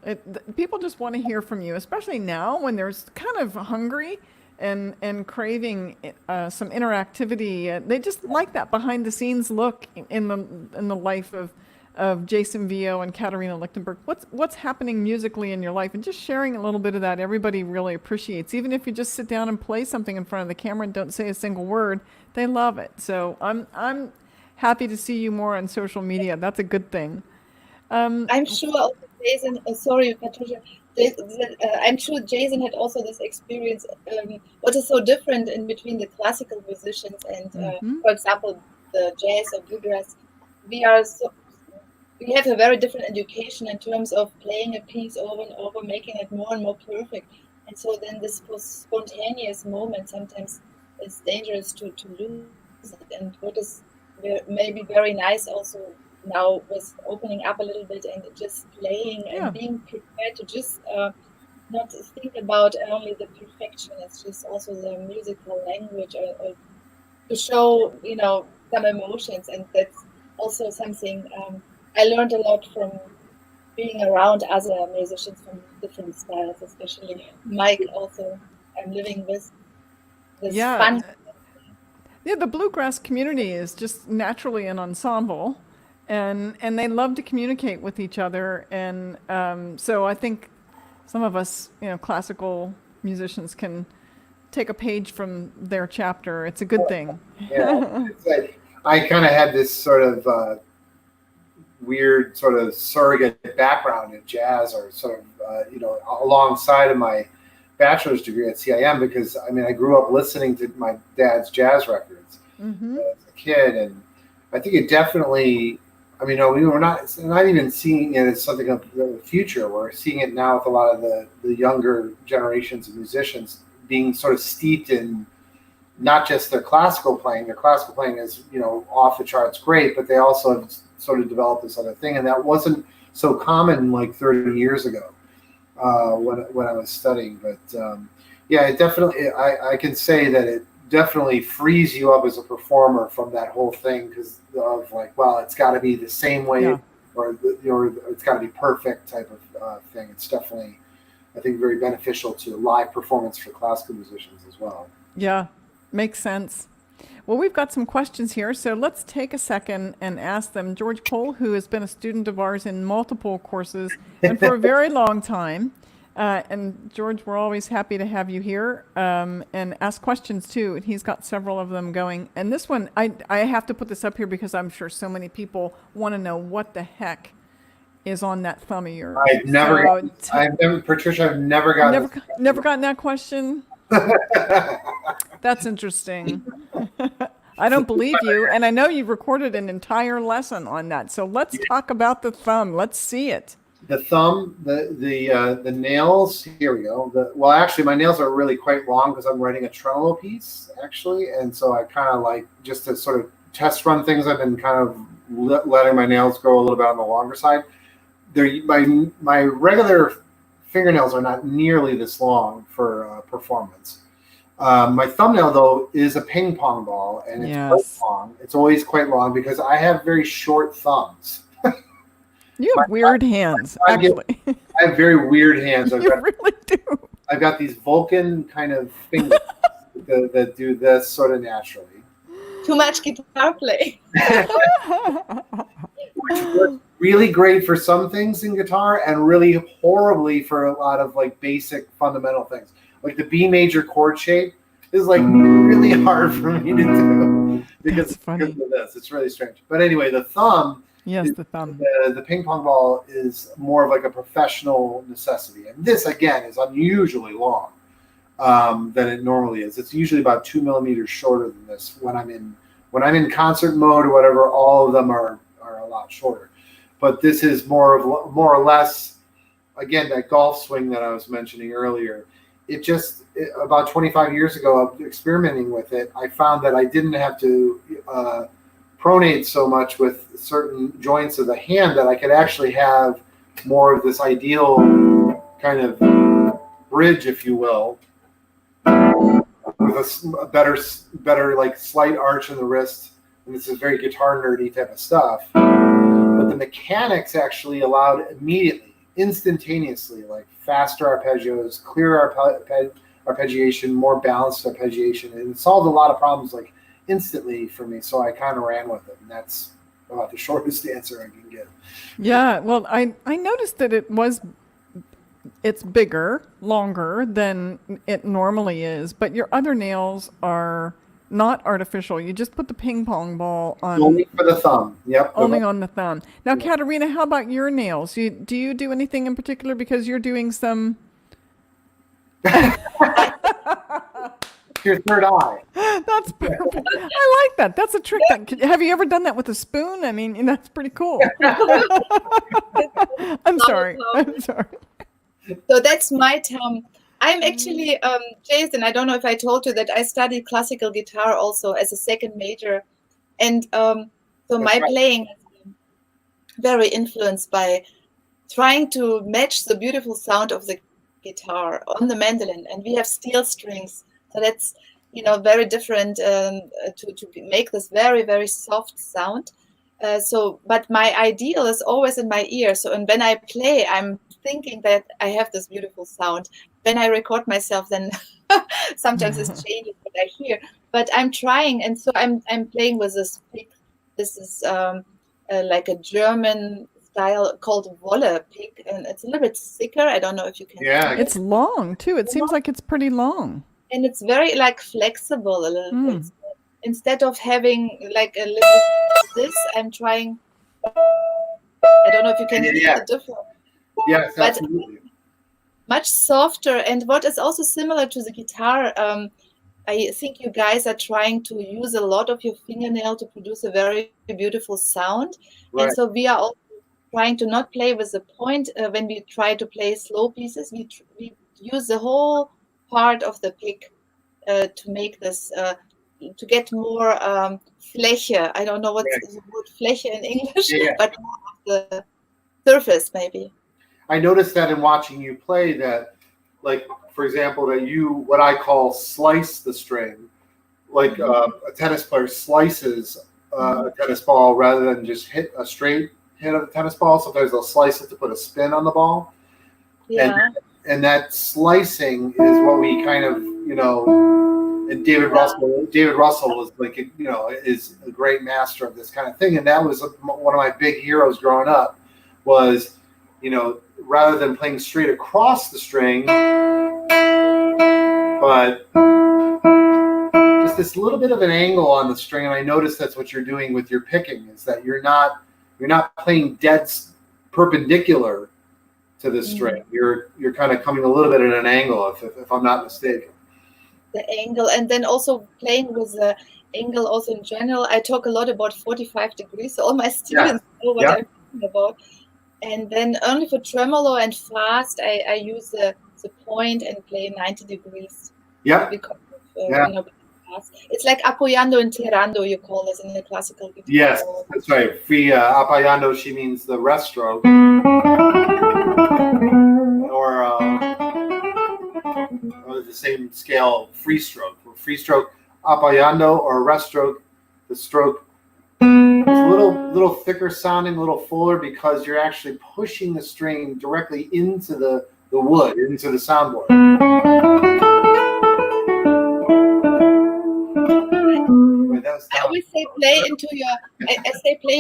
People just want to hear from you, especially now when there's kind of hungry and craving some interactivity. They just like that behind the scenes look in the life of Jason Vieaux and Caterina Lichtenberg. What's happening musically in your life, and just sharing a little bit of that. Everybody really appreciates, even if you just sit down and play something in front of the camera and don't say a single word. They love it. So I'm happy to see you more on social media. That's a good thing. I'm sure, Jason. Sorry, Patricia. I'm sure Jason had also this experience. What is so different in between the classical musicians and, for example, the jazz or bluegrass? We are so we have a very different education in terms of playing a piece over and over, making it more and more perfect. And so then this spontaneous moment sometimes is dangerous to lose it. And what is maybe very nice also now was opening up a little bit and just playing and being prepared to just not think about only the perfection. It's just also the musical language or to show, some emotions. And that's also something I learned a lot from being around other musicians from different styles, especially Mike also I'm living with this fun. Yeah, the bluegrass community is just naturally an ensemble, and they love to communicate with each other. And so I think some of us, classical musicians can take a page from their chapter. It's a good thing. Yeah, it's like I kind of had this sort of weird sort of surrogate background in jazz, or sort of alongside of my bachelor's degree at CIM, because I grew up listening to my dad's jazz records as a kid, and I think it definitely. We were not even seeing it as something of the future. We're seeing it now with a lot of the younger generations of musicians being sort of steeped in not just their classical playing. Their classical playing is off the charts great, but they also have sort of developed this other thing, and that wasn't so common like 30 years ago when I was studying. But it definitely I can say that it definitely frees you up as a performer from that whole thing, because of like, well, it's got to be the same way, or it's got to be perfect type of thing. It's definitely, I think, very beneficial to live performance for classical musicians as well. Yeah, makes sense. Well, we've got some questions here, so let's take a second and ask them. George Cole, who has been a student of ours in multiple courses and for a very long time. And George, we're always happy to have you here and ask questions too. And he's got several of them going. And this one, I have to put this up here because I'm sure so many people want to know what the heck is on that thumb of yours. Patricia, I've never gotten that question. That's interesting. I don't believe you, and I know you've recorded an entire lesson on that. So let's talk about the thumb. Let's see it. The thumb, the nails. Here we go. Well, actually, my nails are really quite long because I'm writing a tremolo piece, actually, and so I kind of like, just to sort of test run things, I've been kind of letting my nails grow a little bit on the longer side. My regular fingernails are not nearly this long for performance. My thumbnail, though, is a ping pong ball, and it's quite long. It's always quite long because I have very short thumbs. You have weird hands, actually. I have very weird hands. You really do. I've got these Vulcan kind of fingers that do this sort of naturally. Too much guitar play. Which works really great for some things in guitar and really horribly for a lot of like basic fundamental things. Like the B major chord shape is like really hard for me to do because of this. It's really strange. But anyway, the thumb. Yes, the thumb. The ping pong ball is more of like a professional necessity. And this, again, is unusually long than it normally is. It's usually about 2 millimeters shorter than this. When I'm in concert mode or whatever, all of them are a lot shorter. But this is more or less, again, that golf swing that I was mentioning earlier. About 25 years ago, of experimenting with it, I found that I didn't have to pronate so much with certain joints of the hand, that I could actually have more of this ideal kind of bridge, if you will, with a better like slight arch in the wrist. And this is very guitar nerdy type of stuff. But the mechanics actually allowed immediately, instantaneously, like faster arpeggios, clearer arpeggiation, more balanced arpeggiation, and it solved a lot of problems like instantly for me. So I kind of ran with it, and that's about the shortest answer I can give. Yeah, well, I noticed that it's bigger, longer than it normally is, but your other nails are not artificial. You just put the ping pong ball on Only for the thumb. Yep. only on the thumb. Now, Caterina, how about your nails? Do you do anything in particular because you're doing some? Your third eye. That's perfect. I like that. That's a trick. Have you ever done that with a spoon? I mean, that's pretty cool. I'm sorry. I'm sorry. So that's my term. I'm actually, Jason, I don't know if I told you that I studied classical guitar also as a second major. And so my playing is very influenced by trying to match the beautiful sound of the guitar on the mandolin. And we have steel strings. So that's, very different to make this very, very soft sound. But my ideal is always in my ear. So, and when I play, I'm thinking that I have this beautiful sound. When I record myself, then sometimes it's changing what I hear. But I'm trying, and so I'm playing with this pick. This is like a German style called Wolle pick, and it's a little bit thicker. I don't know if you can. Yeah, It's long too. It seems like it's pretty long. And it's very like flexible a little bit. Instead of having like a little this, I'm trying. I don't know if you can hear the difference. Yes, but absolutely. Much softer. And what is also similar to the guitar, I think you guys are trying to use a lot of your fingernail to produce a very beautiful sound. Right. And so we are also trying to not play with the point when we try to play slow pieces. We use the whole part of the pick to make this, to get more Fläche. I don't know what's the word Fläche in English, but more of the surface maybe. I noticed that in watching you play that, like, for example, that you, what I call slice the string, like a tennis player slices a tennis ball rather than just hit a straight hit of a tennis ball. Sometimes they'll slice it to put a spin on the ball. Yeah. And that slicing is what we kind of, and David Russell was like, is a great master of this kind of thing. And that was one of my big heroes growing up was, rather than playing straight across the string, but just this little bit of an angle on the string. And I noticed that's what you're doing with your picking, is that you're not playing dead perpendicular to the string. You're kind of coming a little bit at an angle, if I'm not mistaken. The angle, and then also playing with the angle also in general. I talk a lot about 45 degrees, so all my students know what I'm talking about. And then only for tremolo and fast, I use the point and play 90 degrees. Yeah. Because of, it's like apoyando and tirando, you call this in the classical guitar. Yes, that's right. Free apoyando, she means the rest stroke. Or the same scale, free stroke. Free stroke, apoyando, or rest stroke, the stroke is a little thicker sounding, a little fuller, because you're actually pushing the string directly into the wood, into the soundboard. I always say play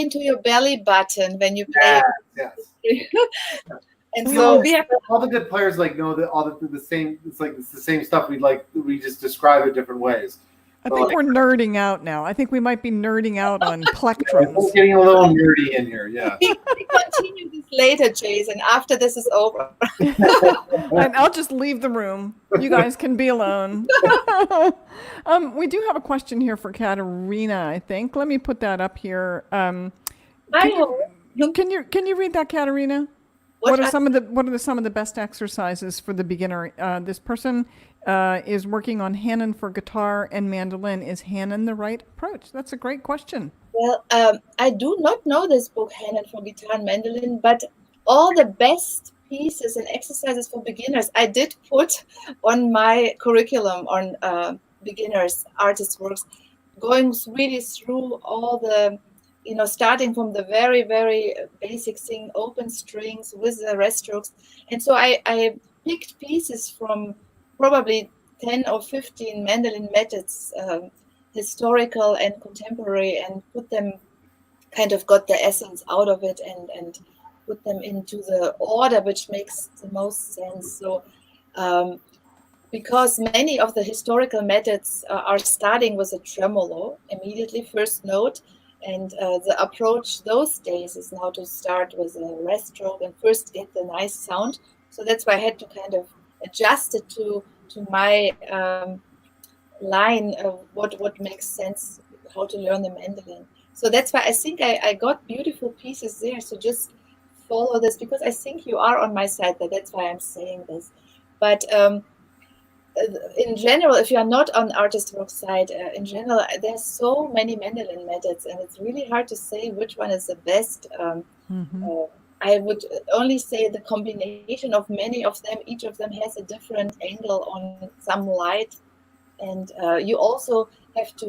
into your belly button when you play. Yes. And so we have all the good players know that all the same. It's the same stuff. We just describe it different ways. I think we're nerding out now. I think we might be nerding out on plectrums. We're getting a little nerdy in here. Yeah. We continue this later, Jason. After this is over. And I'll just leave the room. You guys can be alone. We do have a question here for Caterina, I think. Let me put that up here. Can you read that, Caterina? What are some of the best exercises for the beginner? This person is working on Hanon for guitar and mandolin. Is Hanon the right approach? That's a great question. Well, I do not know this book, Hanon for guitar and mandolin, but all the best pieces and exercises for beginners I did put on my curriculum on beginners ArtistWorks, going really through all the, starting from the very, very basic thing, open strings with the rest strokes. And so I picked pieces from probably 10 or 15 mandolin methods, historical and contemporary, and put them, kind of got the essence out of it and put them into the order which makes the most sense. So because many of the historical methods are starting with a tremolo immediately, first note. And the approach those days is now to start with a rest stroke and first get the nice sound. So that's why I had to kind of adjust it to my line of what makes sense, how to learn the mandolin. So that's why I think I got beautiful pieces there. So just follow this, because I think you are on my side. That's why I'm saying this. But in general, if you are not on ArtistWorks side, in general, there's so many mandolin methods, and it's really hard to say which one is the best. I would only say the combination of many of them. Each of them has a different angle on some light, and you also have to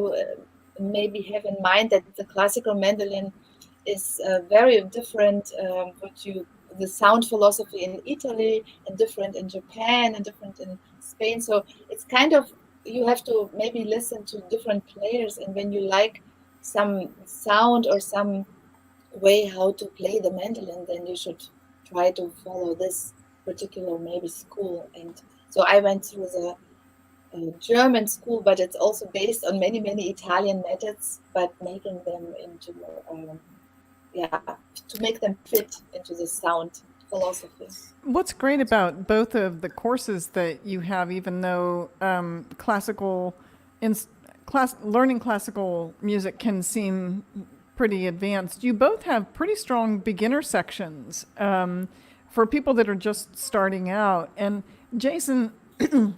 maybe have in mind that the classical mandolin is very different. The sound philosophy in Italy, and different in Japan, and different in Spain. So it's kind of, you have to maybe listen to different players, and when you like some sound or some way how to play the mandolin, then you should try to follow this particular maybe school. And so I went through the German school, but it's also based on many Italian methods, but making them into to make them fit into the sound philosophy. What's great about both of the courses that you have, even though learning classical music can seem pretty advanced, you both have pretty strong beginner sections for people that are just starting out. And Jason,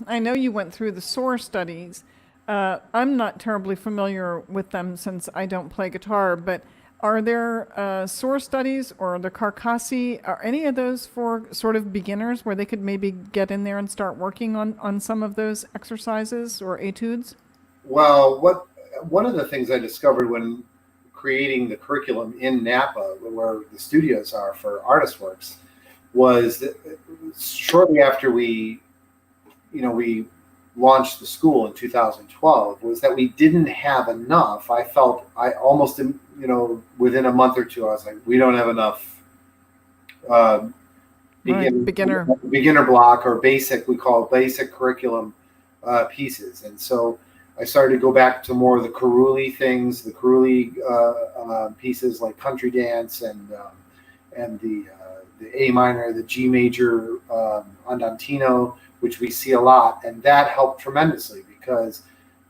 I know you went through the SOAR studies. I'm not terribly familiar with them since I don't play guitar, but are there SOAR studies or the Carcassi, are any of those for sort of beginners where they could maybe get in there and start working on some of those exercises or etudes? Well, one of the things I discovered when creating the curriculum in Napa, where the studios are for ArtistWorks, was that shortly after we launched the school in 2012, was that we didn't have enough. I felt almost, within a month or two, I was like, we don't have enough beginner block or basic, we call it basic curriculum pieces. And so I started to go back to more of the Carulli things, the Carulli pieces like country dance and the A minor, the G major andantino, which we see a lot, and that helped tremendously because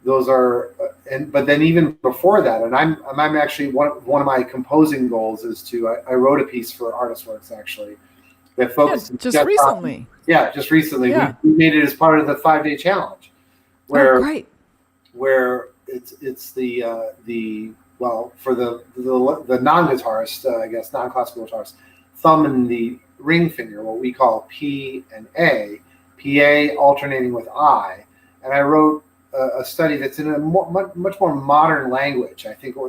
those are. But then even before that, and I'm actually one of my composing goals is to I wrote a piece for ArtistWorks actually that focused just recently. Just recently. Yeah. We made it as part of the 5-day challenge, where it's the for the non-guitarist, I guess non-classical guitarist, thumb and the ring finger, what we call P and A. PA alternating with I, and I wrote a study that's in a much more modern language. I think a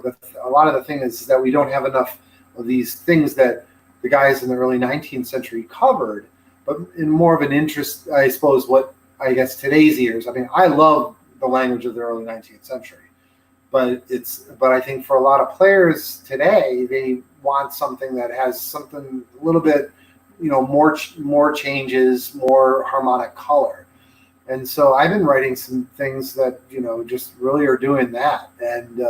lot of the thing is that we don't have enough of these things that the guys in the early 19th century covered, but in more of an interest, I suppose, what I guess today's ears. I mean, I love the language of the early 19th century, but I think for a lot of players today, they want something that has something a little bit, more changes, more harmonic color. And so I've been writing some things that, just really are doing that and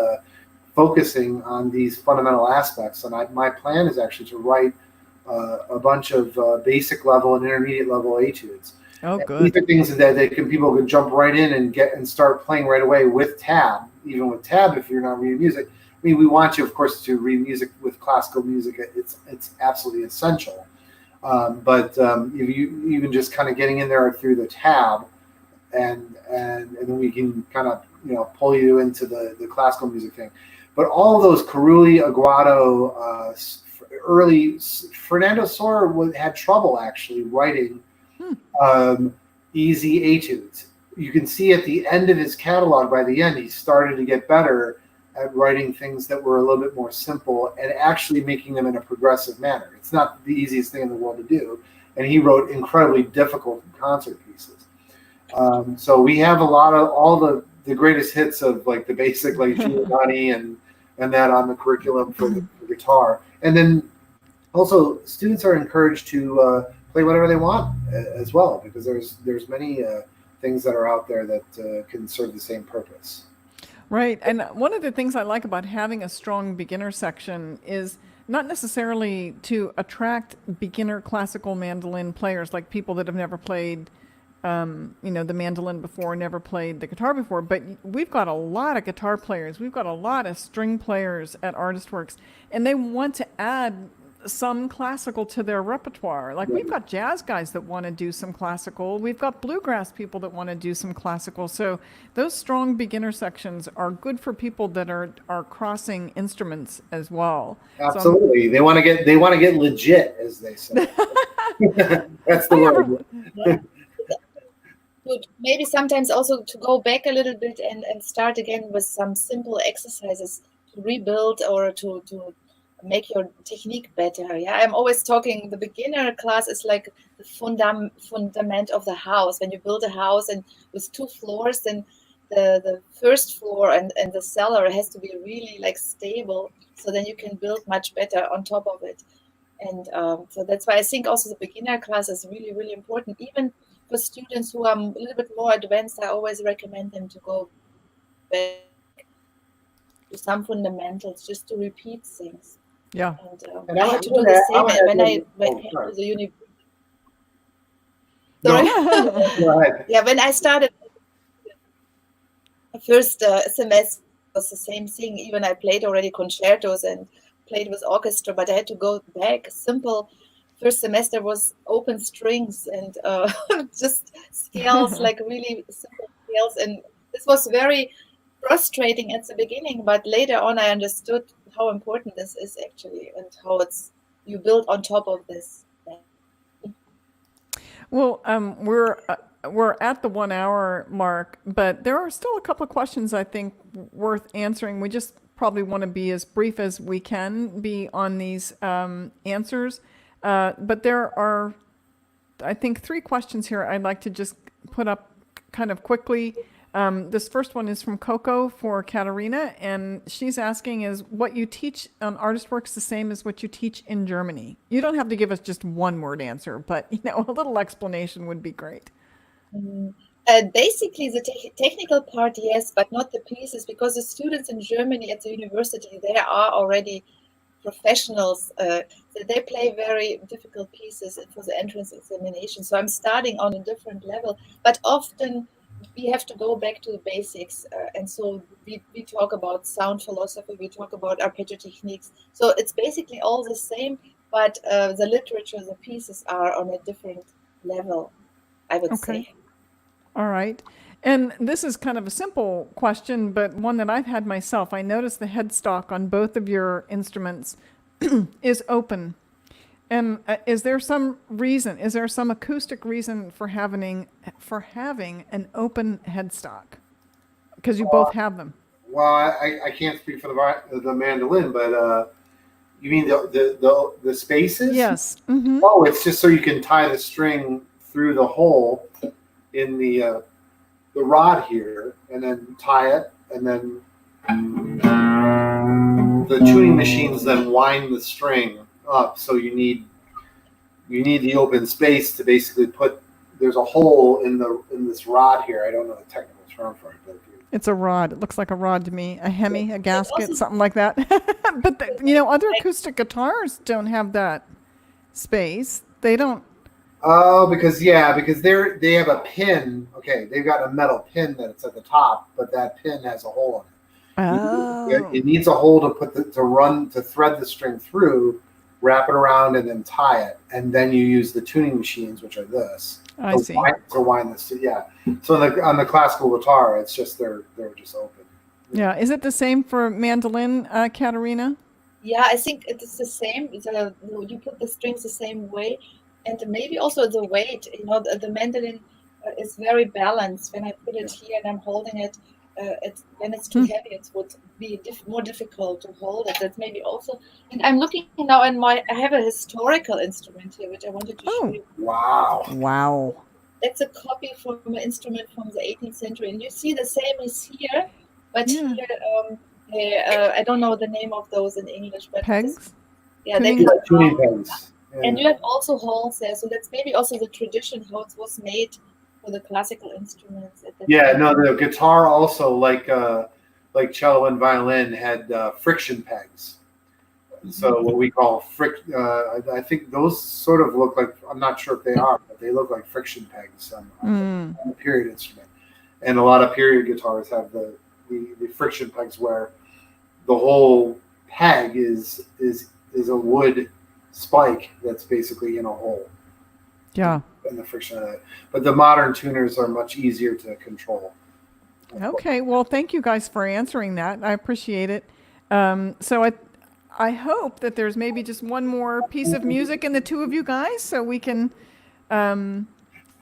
focusing on these fundamental aspects. And my plan is actually to write a bunch of basic level and intermediate level etudes. Oh, good. These are things that people can jump right in and start playing right away with tab, even with tab if you're not reading music. I mean, we want you, of course, to read music with classical music. It's absolutely essential. But if you even just kind of getting in there through the tab, and then we can kind of pull you into the classical music thing. But all those Carulli, Aguado, early Fernando Sor had trouble actually writing easy etudes. You can see at the end of his catalog, by the end, he started to get better at writing things that were a little bit more simple and actually making them in a progressive manner. It's not the easiest thing in the world to do. And he wrote incredibly difficult concert pieces. So we have a lot of all the greatest hits of like the basic, like Giovanni and that on the curriculum for the guitar. And then also students are encouraged to play whatever they want as well, because there's many things that are out there that can serve the same purpose. Right. And one of the things I like about having a strong beginner section is not necessarily to attract beginner classical mandolin players, like people that have never played, the mandolin before, never played the guitar before, but we've got a lot of guitar players. We've got a lot of string players at ArtistWorks, and they want to add some classical to their repertoire. Like we've got jazz guys that want to do some classical. We've got bluegrass people that want to do some classical. So those strong beginner sections are good for people that are crossing instruments as well. Absolutely. So they want to get legit, as they say. That's the word. Maybe sometimes also to go back a little bit and start again with some simple exercises to rebuild or to make your technique better. Yeah, I'm always talking, the beginner class is like the fundament of the house. When you build a house and with 2 floors, then the first floor and the cellar has to be really like stable, so then you can build much better on top of it. And so that's why I think also the beginner class is really, really important. Even for students who are a little bit more advanced, I always recommend them to go back to some fundamentals just to repeat things. Yeah. And I had to do the same when I went to the university. Sorry. Yeah, when I started the first semester was the same thing. Even I played already concertos and played with orchestra, but I had to go back. Simple first semester was open strings and just scales, like really simple scales. And this was very frustrating at the beginning, but later on I understood how important this is actually and how you build on top of this. Well, we're at the 1 hour mark, but there are still a couple of questions I think worth answering. We just probably want to be as brief as we can be on these answers. But there are, I think, 3 questions here I'd like to just put up kind of quickly. This first one is from Coco for Caterina, and she's asking, is what you teach on ArtistWorks the same as what you teach in Germany? You don't have to give us just one word answer, but a little explanation would be great. Basically, the technical part, yes, but not the pieces, because the students in Germany at the university, they are already professionals. They play very difficult pieces for the entrance examination. So I'm starting on a different level, but often we have to go back to the basics. And so we talk about sound philosophy, we talk about arpeggio techniques. So it's basically all the same, but the literature, the pieces are on a different level, I would say. All right. And this is kind of a simple question, but one that I've had myself. I noticed the headstock on both of your instruments is open. And is there some reason, is there some acoustic reason for having an open headstock? Because you both have them. Well, I can't speak for the mandolin, but you mean the spaces? Yes. Mm-hmm. Oh, it's just so you can tie the string through the hole in the rod here, and then tie it, and then the tuning machines then wind the string up. So you need the open space to basically put. There's a hole in this rod here. I don't know the technical term for it, but it's a rod. It looks like a rod to me. A hemi, a gasket, something like that. But other acoustic guitars don't have that space. They don't. Oh, because they have a pin. Okay, they've got a metal pin that's at the top, but that pin has a hole in it. Oh. It needs a hole to thread the string through, wrap it around, and then tie it, and then you use the tuning machines, which are this. I see. To wind this. Yeah. So on the classical guitar, it's just they're just open. Yeah. Is it the same for mandolin, Caterina? Yeah, I think it's the same. You put the strings the same way. And maybe also the weight, the mandolin is very balanced. When I put it here and I'm holding it, when it's too heavy, it would be more difficult to hold it. That's maybe also. And I'm looking now, I have a historical instrument here, which I wanted to show you. Wow. It's a copy from an instrument from the 18th century. And you see the same is here, but here, I don't know the name of those in English. But pegs? They tuning pegs. And you have also holes there, so that's maybe also the tradition how it was made for the classical instruments at that Yeah, time. no, the guitar also, like cello and violin, had friction pegs. So what we call I think those sort of look like, I'm not sure if they are, but they look like friction pegs on the period instrument. And a lot of period guitars have the friction pegs where the whole peg is a wood spike that's basically in a hole. Yeah. And the friction of it. But the modern tuners are much easier to control. Okay. Well, thank you guys for answering that. I appreciate it. So I hope that there's maybe just one more piece of music in the two of you guys, so we can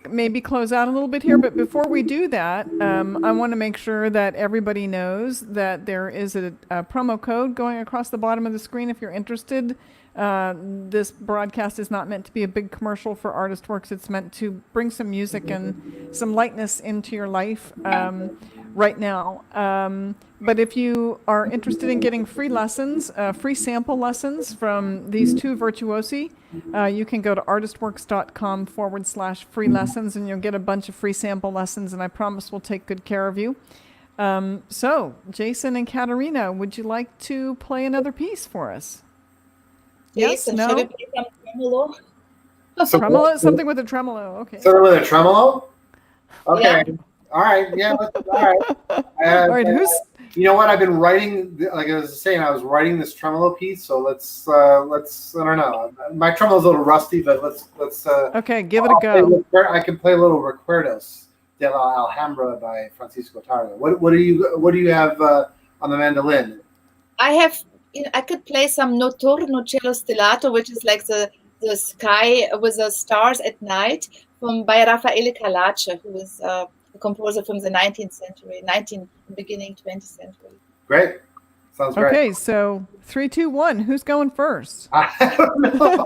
maybe close out a little bit here. But before we do that, I want to make sure that everybody knows that there is a promo code going across the bottom of the screen if you're interested. This broadcast is not meant to be a big commercial for ArtistWorks. It's meant to bring some music and some lightness into your life right now. But if you are interested in getting free lessons, free sample lessons from these two virtuosi, you can go to artistworks.com/free lessons, and you'll get a bunch of free sample lessons, and I promise we'll take good care of you. So, Jason and Caterina, would you like to play another piece for us? Yes, Jason, no? shall we play some tremolo? Tremolo? Something with a tremolo, okay. Something with a tremolo? Okay. Yeah. All right. Yeah. All right. All right, who's... You know what? I've been writing, like I was saying, I was writing this tremolo piece. So let's. I don't know. My tremolo's a little rusty, but let's. Okay, give it a go. I can play a little Recuerdos de la Alhambra by Francisco Targa. What do you have on the mandolin? I could play some Notturno cello stellato, which is like the sky with the stars at night, by Raffaele Calace, who is a composer from the 19th century, beginning 20th century. Great. Sounds great. Okay, so 3, 2, 1. Who's going first? I don't know.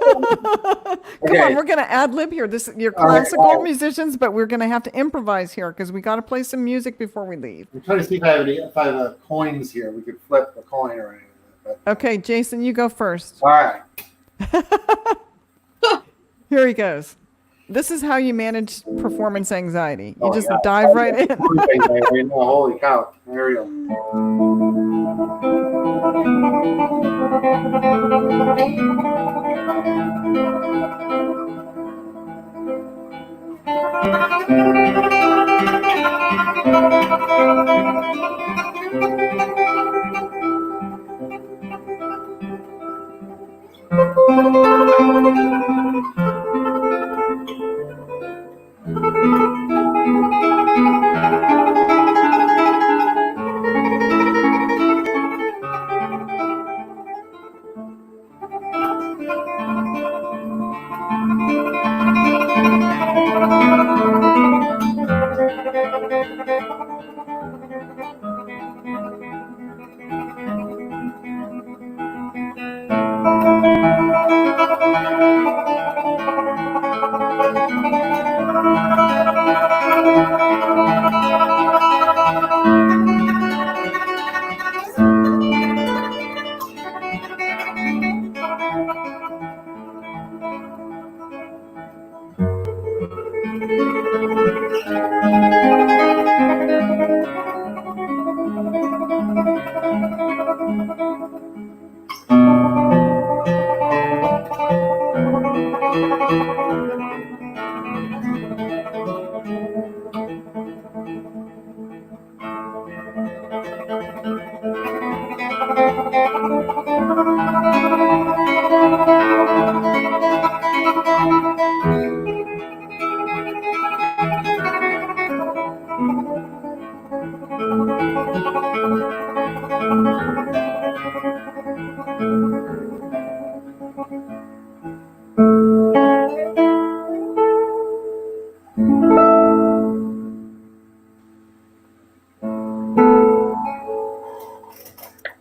Come on, we're going to ad lib here. You're classical musicians, but we're going to have to improvise here because we got to play some music before we leave. I'm trying to see if I have coins here. We could flip a coin or anything. But... Okay, Jason, you go first. All right. Here he goes. This is how you manage performance anxiety. You just dive right in. Holy cow. There we go.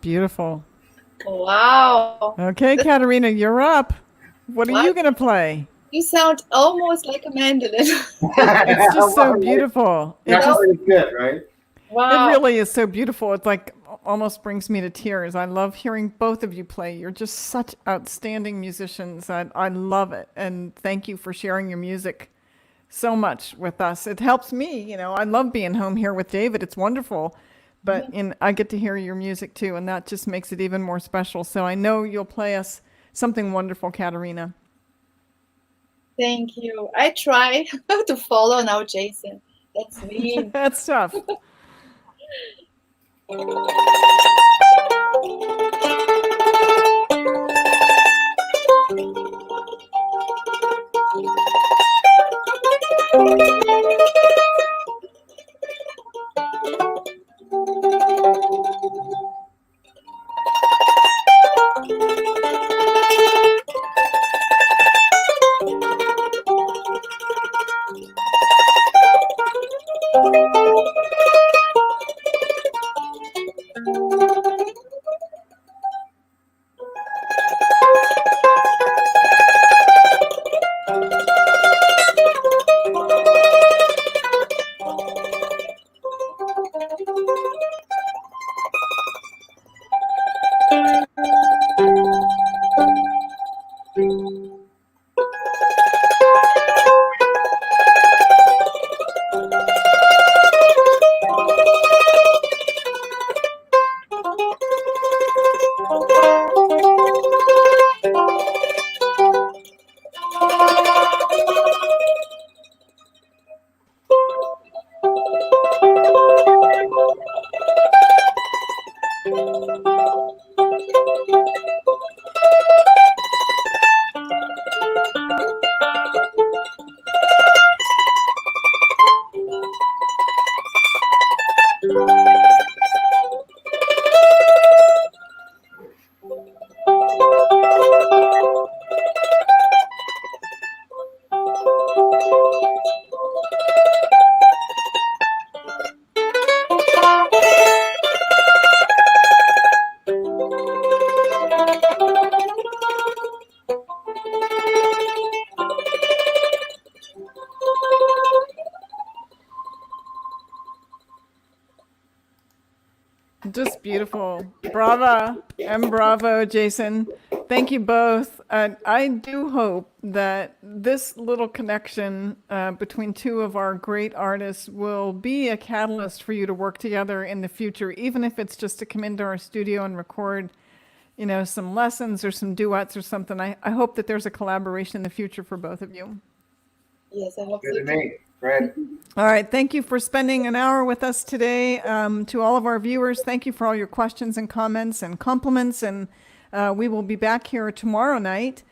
Beautiful. Wow. Okay, Caterina, you're up. What are you going to play? You sound almost like a mandolin. It's just so beautiful. That's really good, right? Wow. It really is so beautiful. It's like almost brings me to tears. I love hearing both of you play. You're just such outstanding musicians. I love it. And thank you for sharing your music so much with us. It helps me, you know, I love being home here with David. It's wonderful. But I get to hear your music too, and that just makes it even more special. So I know you'll play us something wonderful, Caterina. Thank you. I try to follow now, Jason. That's me. That's tough. Just beautiful. Brava and bravo, Jason. Thank you both. I do hope that this little connection between two of our great artists will be a catalyst for you to work together in the future, even if it's just to come into our studio and record, you know, some lessons or some duets or something. I hope that there's a collaboration in the future for both of you. Yes, I hope Good so to too. me. Great. All right. Thank you for spending an hour with us today. To all of our viewers, thank you for all your questions and comments and compliments. And we will be back here tomorrow night.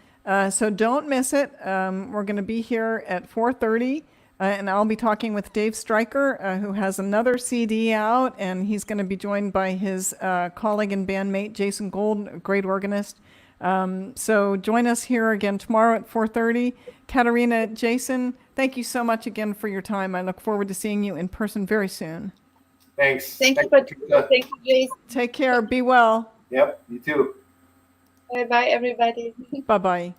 So don't miss it. We're going to be here at 4:30. And I'll be talking with Dave Stryker, who has another CD out. And he's going to be joined by his colleague and bandmate, Jason Gold, a great organist. So join us here again tomorrow at 4:30. Caterina, Jason, thank you so much again for your time. I look forward to seeing you in person very soon. Thanks. Thank you, Thanks, Patricia. Thank you, Jason. Take care. Be well. Yep, you too. Bye bye, everybody. Bye-bye.